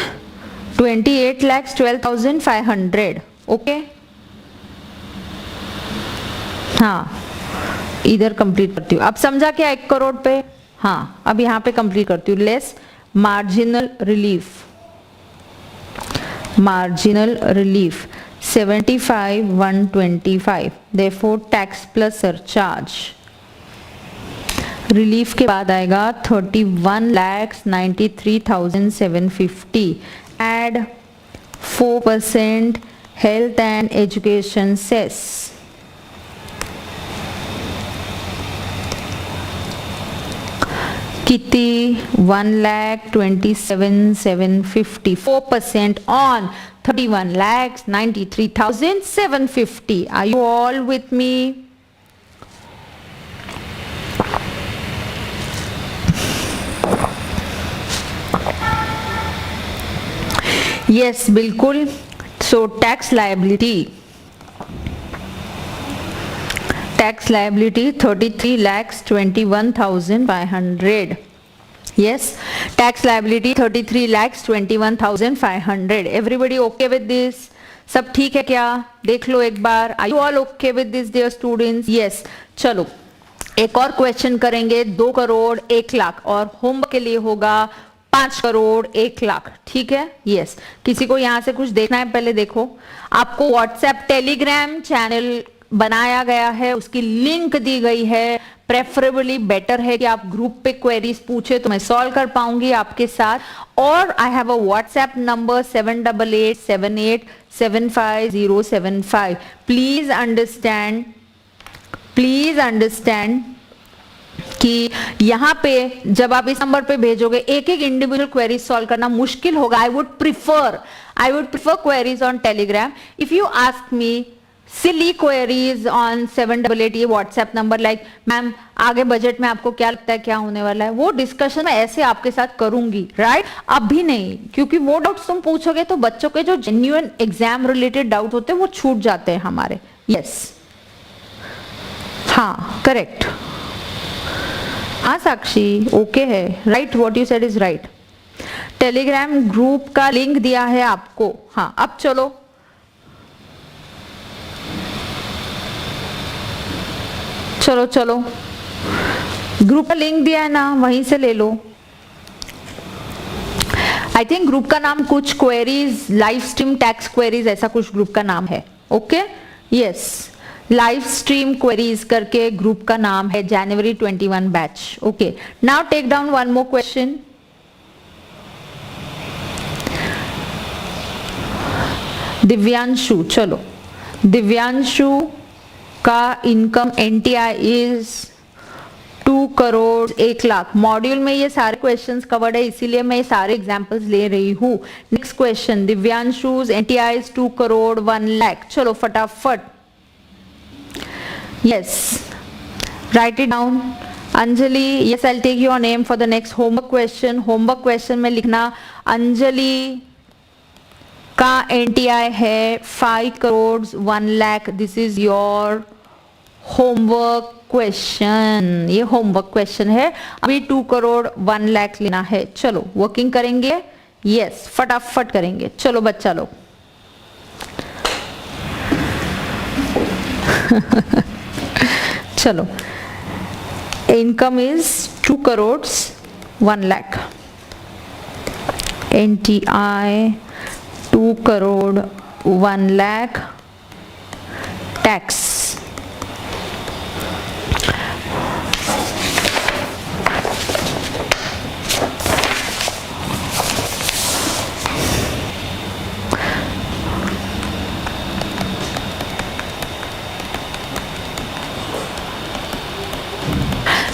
[SPEAKER 1] 28,12,500। ओके, हाँ इधर कंप्लीट करती हूँ। अब समझा क्या 1 करोड़ पे? हाँ अब यहाँ पे कंप्लीट करती हूँ। Less marginal relief, marginal relief 75,125, therefore tax plus surcharge. Relief के बाद आएगा 31,93,750। Add 4% health and education cess, कितनी? 1,27,750। 4% on 31,93,750। Are you all with me? Yes, बिल्कुल। So tax liability, tax liability 33,21,500. Yes, tax liability 33,21,500. Everybody okay with this? सब ठीक है क्या? देख लो एक बार। Are you all okay with this dear students? Yes. चलो एक और क्वेश्चन करेंगे। 2 करोड़ 1 लाख और होमवर्क के लिए होगा 5 करोड़ 1 लाख। ठीक है? यस। किसी को यहाँ से कुछ देखना है? पहले देखो, आपको व्हाट्सएप टेलीग्राम चैनल बनाया गया है, उसकी लिंक दी गई है। प्रेफरेबली बेटर है कि आप ग्रुप पे क्वेरीज पूछे तो मैं सॉल्व कर पाऊंगी आपके साथ। और आई have a WhatsApp number 78887875,075। Please understand कि यहाँ पे जब आप इस नंबर पे भेजोगे एक एक इंडिविजुअल क्वेरी सॉल्व करना मुश्किल होगा। I would prefer queries on Telegram. If you ask me silly queries on 788 ये व्हाट्सएप नंबर, लाइक मैम आगे बजट में आपको क्या लगता है क्या होने वाला है, वो डिस्कशन मैं ऐसे आपके साथ करूंगी, राइट? अभी नहीं, क्योंकि वो डाउट्स तुम पूछोगे तो बच्चों के जो जेन्युइन एग्जाम रिलेटेड डाउट होते हैं वो छूट जाते हैं हमारे। यस हाँ करेक्ट, हाँ साक्षी ओके है, right, what you said is right. Telegram group का लिंक दिया है आपको। हाँ अब चलो, चलो चलो, ग्रुप का लिंक दिया है ना, वहीं से ले लो। आई थिंक ग्रुप का नाम कुछ queries, live stream tax queries, ऐसा कुछ ग्रुप का नाम है। Okay yes, live stream queries करके ग्रुप का नाम है, जनवरी 21 batch. Okay now take down one more question. Divyanshu, चलो दिव्यांशु का income NTI is 2 crore 1 lakh. Module में ये सारे क्वेश्चंस कवर्ड है, इसीलिए मैं ये सारे एग्जांपल्स ले रही हूँ। Next question, Divyanshu's NTI is 2 crore 1 lakh. चलो फटाफट, yes write it down. Anjali, yes I will take your name for the next homework question. Homework question में लिखना अंजलि का एनटीआई है 5 crore 1 lakh. This is your homework question, ये होमवर्क क्वेश्चन है। अभी 2 करोड़ 1 लाख लेना है। चलो वर्किंग करेंगे, यस फटाफट करेंगे। चलो बच्चा लोग चलो, income is 2 crore 1 lakh, NTI 2 crore 1 lakh, tax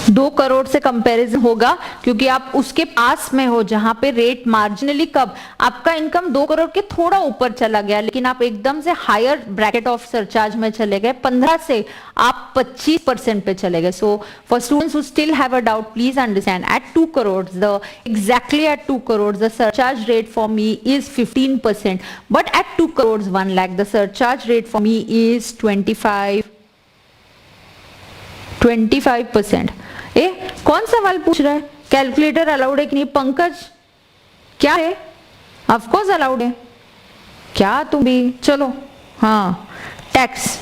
[SPEAKER 1] दो करोड़ से कंपैरिजन होगा क्योंकि आप उसके पास में हो जहां पे रेट मार्जिनली, कब आपका इनकम 2 करोड़ के थोड़ा ऊपर चला गया लेकिन आप एकदम से हायर ब्रैकेट ऑफ सरचार्ज में चले गए, 15 से आप 25% पे चले गए। So for students who still have a doubt, please understand at 2 crore the exactly at 2 crores the surcharge rate for me is 15%, but at 2 crores 1 lakh the surcharge rate for me is 25%। ए कौन सवाल पूछ रहा है? Calculator allowed है कि नहीं? पंकज क्या है? ऑफ कोर्स अलाउड है। क्या तुम भी? चलो हाँ, टैक्स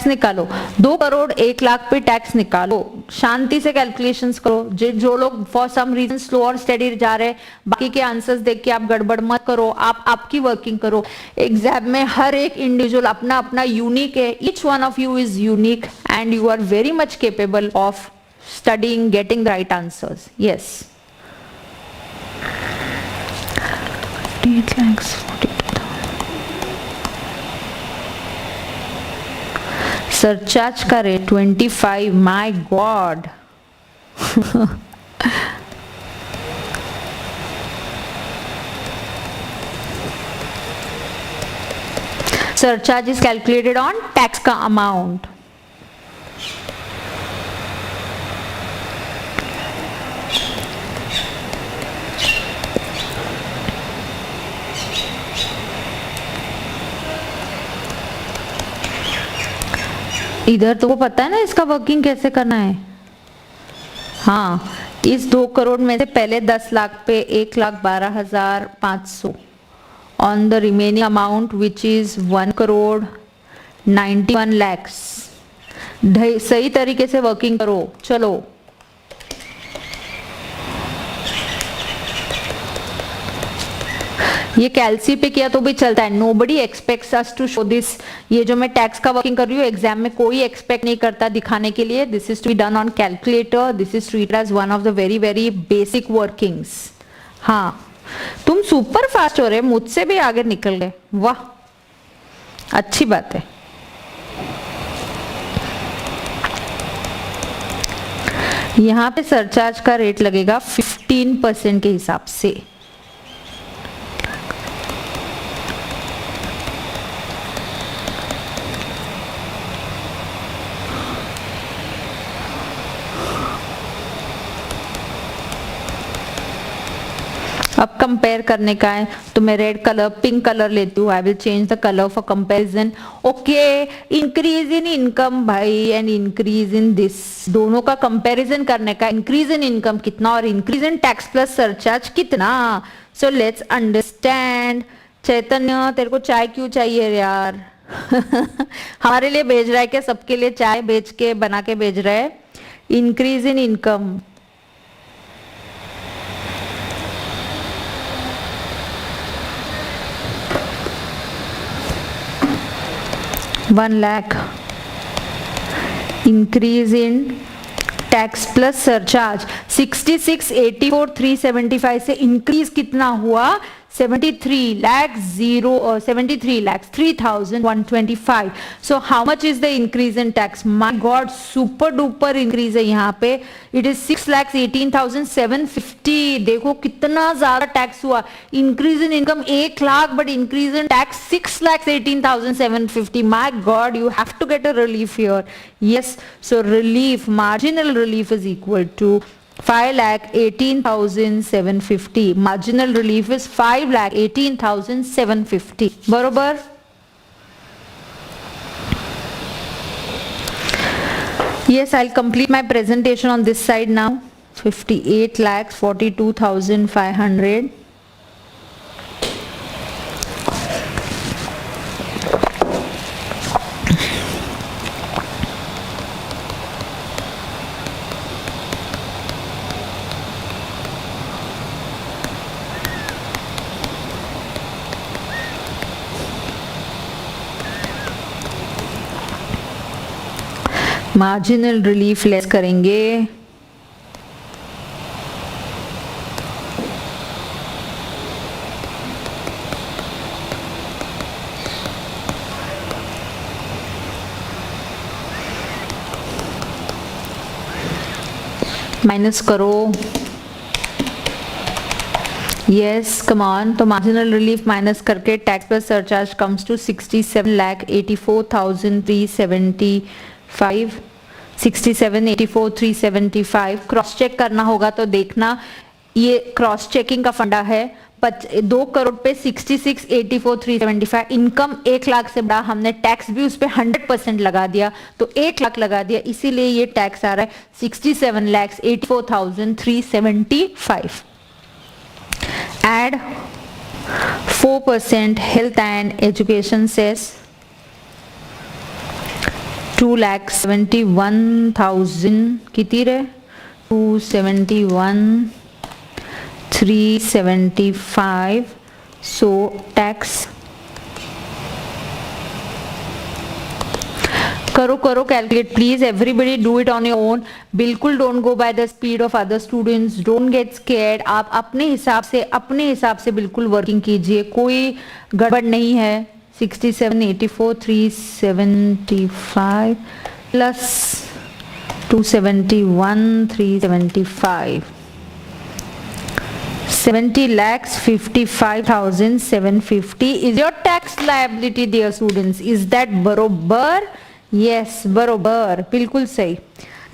[SPEAKER 1] निकालो। 2 करोड़ 1 लाख पे टैक्स निकालो, शांति से कैलकुलेशंस करो। जो लोग फॉर सम रीजन स्लो और स्टडी जा रहे, बाकी के आंसर्स देख के आप गड़बड़ मत करो, आप आपकी वर्किंग करो। एग्जाम में हर एक इंडिविजुअल अपना अपना यूनिक है, each one of you is unique and you are very much capable of studying, getting the right answers. Yes. 8 lakhs 42,000. Surcharge का rate 25. My god surcharge is calculated on tax का amount. इधर तो वो पता है ना इसका वर्किंग कैसे करना है। हाँ, इस 2 करोड़ में से पहले 10 लाख पे 1,12,500 on the remaining amount which is 1 crore 91 lakhs। सही तरीके से वर्किंग करो। चलो ये कैलसी पे किया तो भी चलता है। Nobody expects us to show this. ये जो मैं टैक्स का वर्किंग कर रही हूँ एग्जाम में कोई एक्सपेक्ट नहीं करता दिखाने के लिए। This is to be done on calculator. This is treated as one of the very very basic workings. हाँ, तुम सुपर फास्ट हो रहे, मुझसे भी आगे निकल गए। वाह, अच्छी बात है। यहाँ पे सरचार्ज का रेट लगेगा 15% के हिसाब से। अब कंपेयर करने का है तो मैं रेड कलर पिंक कलर लेती हूँ. I will change the colour for comparison. Okay, increase in income भाई एंड इंक्रीज इन दिस, दोनों का कंपेरिजन करने का. इंक्रीज इन इनकम कितना और increase in tax plus surcharge कितना. So let's understand. चैतन्य तेरे को चाय क्यों चाहिए यार? हमारे लिए भेज रहा है क्या? सबके लिए चाय बेच के बना के भेज रहा है. Increase in income, ₹1,00,000. Increase in tax plus surcharge 66,84,375 से इंक्रीज कितना हुआ? 73,03,125. So how much is the increase in tax? My God, super duper increase है यहाँ पे. It is 6,18,750. देखो कितना ज्यादा टैक्स हुआ. Increase in income 1,00,000 but increase in tax 6,18,750. My God, you have to get a relief here. Yes, so relief, marginal relief is equal to 5,18,750. Marginal relief is 5,18,750. बरोबर? Yes, I'll complete my presentation on this side now. 58,42,500. Marginal relief less करेंगे. Minus करो. Yes, come on. तो marginal relief minus करके tax plus surcharge comes to 67,84,375. 67,84,375. Cross check करना होगा तो देखना, ये क्रॉस चेकिंग का फंडा है. 2 करोड़ पे 66,84,375. इनकम 1,00,000 से बड़ा, हमने टैक्स भी उस पे 100% लगा दिया, तो 1,00,000 लगा दिया, इसीलिए ये टैक्स आ रहा है 67,84,375. Add 4% health and education cess 2,71,000 कितनी रे? 271,375. सो टैक्स करो calculate please. Everybody do it on your own. बिल्कुल don't go by the speed of other students. Don't get scared. आप अपने हिसाब से बिल्कुल वर्किंग कीजिए, कोई गड़बड़ नहीं है. 67,84,375 plus 271,375. 70,55,750 is your tax liability, dear students. Is that बरोबर? Yes, बरोबर, बिल्कुल सही.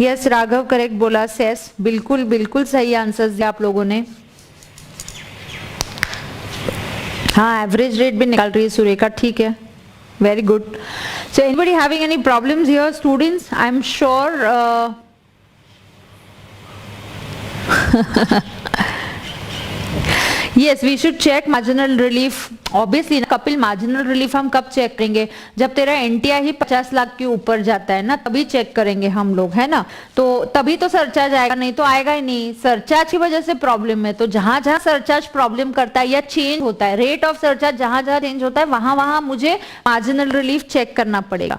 [SPEAKER 1] Yes, राघव करेक्ट बोला. सेस बिल्कुल सही आंसर दिया आप लोगों ने. हाँ, एवरेज रेट भी निकाल रही है सुरेखा. ठीक है, very good. So anybody having any problems here students? I am sure. Yes, we should check marginal relief. Obviously ना कपिल, मार्जिनल रिलीफ हम कब चेक करेंगे? जब तेरा एनटीआई ही 50 लाख के ऊपर जाता है ना, तभी चेक करेंगे हम लोग, है ना. तो तभी तो सरचार्ज आएगा, नहीं तो आएगा ही नहीं. सरचार्ज की वजह से प्रॉब्लम है. तो जहां जहां सरचार्ज प्रॉब्लम करता है या चेंज होता है, रेट ऑफ सरचार्ज जहां जहां चेंज होता है, वहां वहां मुझे मार्जिनल रिलीफ चेक करना पड़ेगा.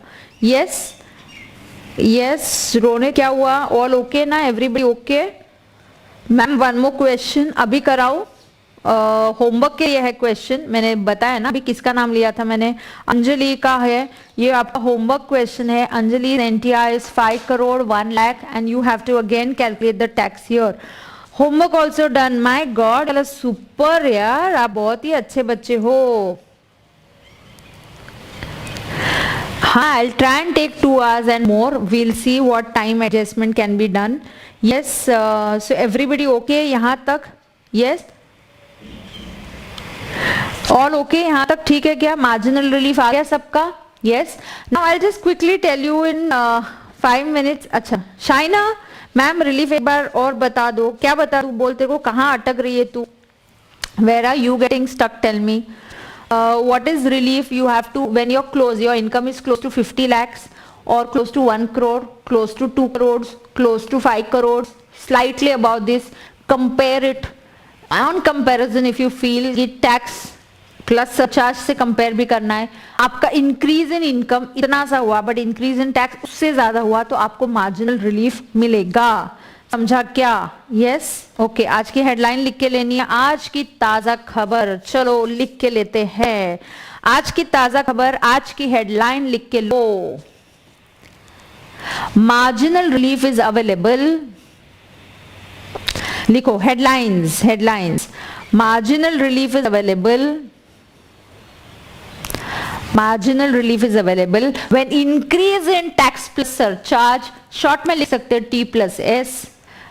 [SPEAKER 1] यस रोने, क्या हुआ? ऑल ओके ना? Everybody okay? Ma'am one more question अभी कराओ. होमवर्क के लिए है क्वेश्चन. मैंने बताया ना अभी किसका नाम लिया था मैंने, अंजलि का है. ये आपका होमवर्क क्वेश्चन है. Anjali NTR is 5 crore 1 lakh and you have to again calculate the tax here. Homework also done. My god, super यार, आप बहुत ही अच्छे बच्चे हो. हाँ, I'll try and take 2 hours and more. We'll see what time adjustment can be done. Yes, so everybody okay यहाँ तक? Yes. All okay, यहाँ तक ठीक है क्या? मार्जिनल रिलीफ आ गया सबका? Yes. Now I just quickly tell you in 5 minutes. अच्छा शाइना मैम, रिलीफ एक बार और बता दो. क्या बता दूं? बोलते को कहाँ अटक रही है तू? Where are you getting stuck? Tell me. What is relief? You have to, when you're close, your income is close to 50 lakhs or close to 1 crore, close to 2 crores, close to 5 crores, slightly above this, compare it. On comparison, if you feel it tax plus surcharge से compare भी करना है, आपका increase in income इतना सा हुआ but increase in tax उससे ज्यादा हुआ तो आपको मार्जिनल रिलीफ मिलेगा. समझा क्या? यस. ओके, आज की हेडलाइन लिख के लेनी है. आज की ताजा खबर, चलो लिख के लेते हैं. आज की ताजा खबर, आज की हेडलाइन लिख के लो. Marginal relief is available. लिखो headlines, headlines. Marginal relief is available. Marginal relief is available when increase in tax plus surcharge, short में लिख सकते हैं T प्लस S.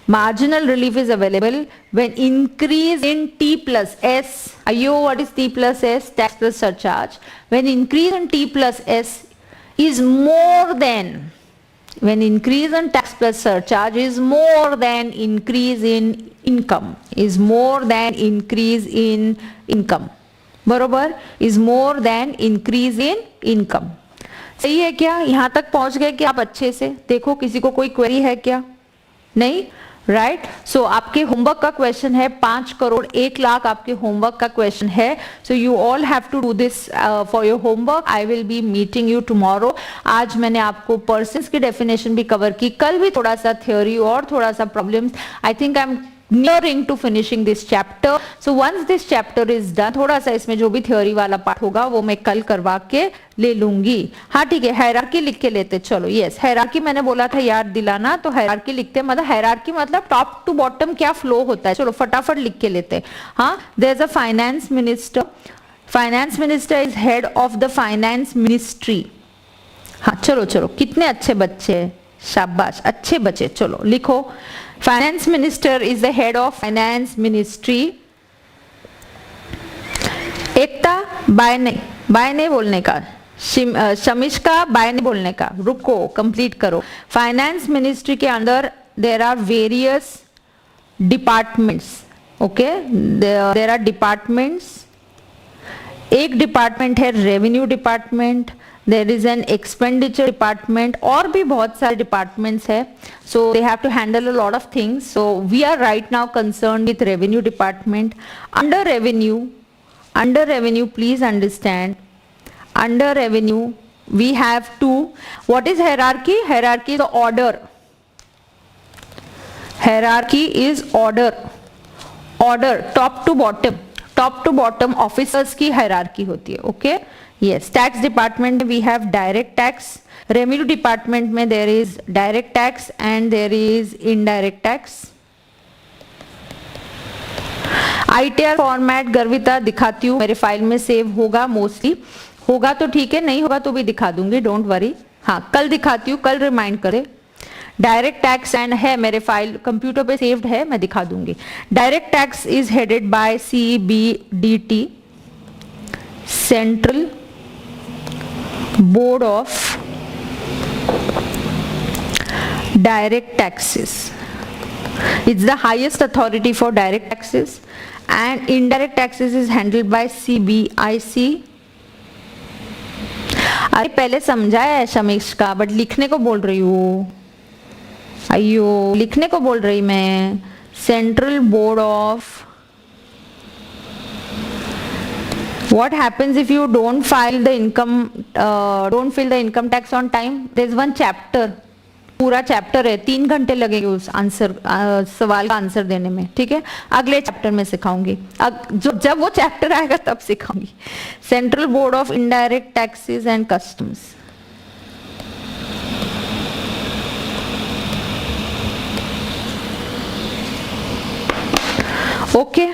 [SPEAKER 1] Marginal relief is available when increase in T plus S. Ayo, what is T plus S? Tax plus surcharge. When increase in T plus S is more than, when increase in tax plus surcharge is more than increase in income, is more than increase in income. बरोबर? Is more than increase in income. सही है क्या? यहां तक पहुंच गए कि आप अच्छे से देखो, किसी को कोई क्वेरी है क्या? नहीं. राइट. सो आपके होमवर्क का क्वेश्चन है 5 करोड़ 1 लाख आपके होमवर्क का क्वेश्चन है. So you all have to do this for your homework. I will be meeting you tomorrow. आज मैंने आपको पर्सन्स की डेफिनेशन भी कवर की, कल भी थोड़ा सा थ्योरी और थोड़ा सा problems. I think I am nearing to finishing this chapter. So once this chapter is done, थोड़ा सा इसमें जो भी थ्योरी वाला पार्ट होगा वो मैं कल करवा के ले लूंगी. हाँ ठीक है. हायरार्की लिख के लेते. चलो यस, हायरार्की मैंने बोला था याद दिलाना, तो हायरार्की लिखते हैं. मतलब हायरार्की मतलब टॉप टू बॉटम क्या फ्लो होता है. चलो फटाफट लिख के लेते. हाँ, there is a finance minister. Finance minister is head of the finance ministry. हाँ चलो चलो, कितने अच्छे बच्चे, शाबाश, अच्छे बच्चे. चलो लिखो, finance minister is the head of finance ministry. Ekta bye नहीं बोलने का. शमिष्का बाय नहीं बोलने का. रुको, कंप्लीट करो. फाइनेंस मिनिस्ट्री के अंदर there are various departments. Okay, there are departments. एक डिपार्टमेंट है revenue department, there is an expenditure department, और भी बहुत सारे डिपार्टमेंट्स है. So they have to handle a lot of things. So we are right now concern with revenue department. Under revenue please understand, under revenue we have to, what is hierarchy? Hierarchy is the order. Hierarchy is order, top to bottom officers की hierarchy होती है. Okay, yes. Tax department we have direct tax. Revenue department में there is direct tax and there is indirect tax. ITR format Garvita दिखाती हूँ, मेरे file में save होगा, mostly होगा तो ठीक है, नहीं होगा तो भी दिखा दूंगी, डोंट वरी. हाँ कल दिखाती हूँ, कल रिमाइंड करे. डायरेक्ट टैक्स एंड है मेरे फाइल कंप्यूटर पे सेव्ड है, मैं दिखा दूंगी. Direct tax is headed by CBDT, central board of direct taxes. It's the highest authority for direct taxes, and indirect taxes is handled by CBIC. अरे पहले समझाया है शमीश का, बट लिखने को बोल रही हूँ. अयो लिखने को बोल रही मैं. Central board of, what happens if you don't file the income, don't fill the income tax on time? There is one chapter, पूरा चैप्टर है, 3 घंटे लगेंगे उस आंसर सवाल का आंसर देने में. ठीक है, अगले चैप्टर में सिखाऊंगी, जब वो चैप्टर आएगा तब सिखाऊंगी. Central board of indirect taxes and customs. Okay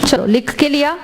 [SPEAKER 1] चलो लिख के लिया.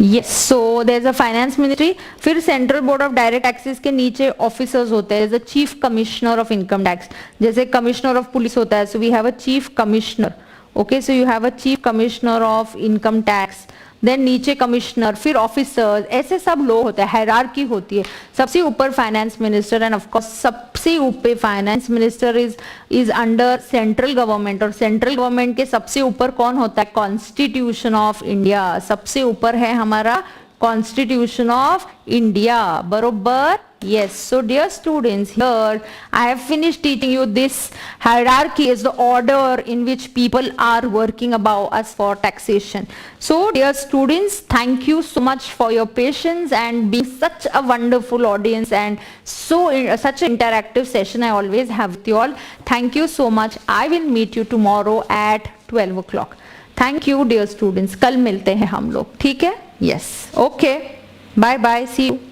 [SPEAKER 1] Yes, so there is a finance ministry. फिर central board of direct taxes के नीचे ऑफिसर्स होते हैं. Chief commissioner of income tax, जैसे कमिश्नर ऑफ पुलिस होता है, so we have a chief commissioner. Okay, so you have a chief commissioner of income tax, then नीचे commissioner, फिर officers, ऐसे सब लोग होते हैं, हायरार्की होती है। सबसे ऊपर finance minister, end of course सबसे ऊपर finance minister is under central government, और सेंट्रल गवर्नमेंट के सबसे ऊपर कौन होता है? कॉन्स्टिट्यूशन ऑफ इंडिया, सबसे ऊपर है हमारा कॉन्स्टिट्यूशन ऑफ इंडिया, बरोबर? Yes, so dear students, here I have finished teaching you this hierarchy is the order in which people are working above us for taxation. So dear students, thank you so much for your patience and being such a wonderful audience, and such an interactive session I always have with you all. Thank you so much. I will meet you tomorrow at 12 o'clock. Thank you dear students. कल मिलते हैं हम लोग, ठीक है? Yes. Okay. Bye bye. See you.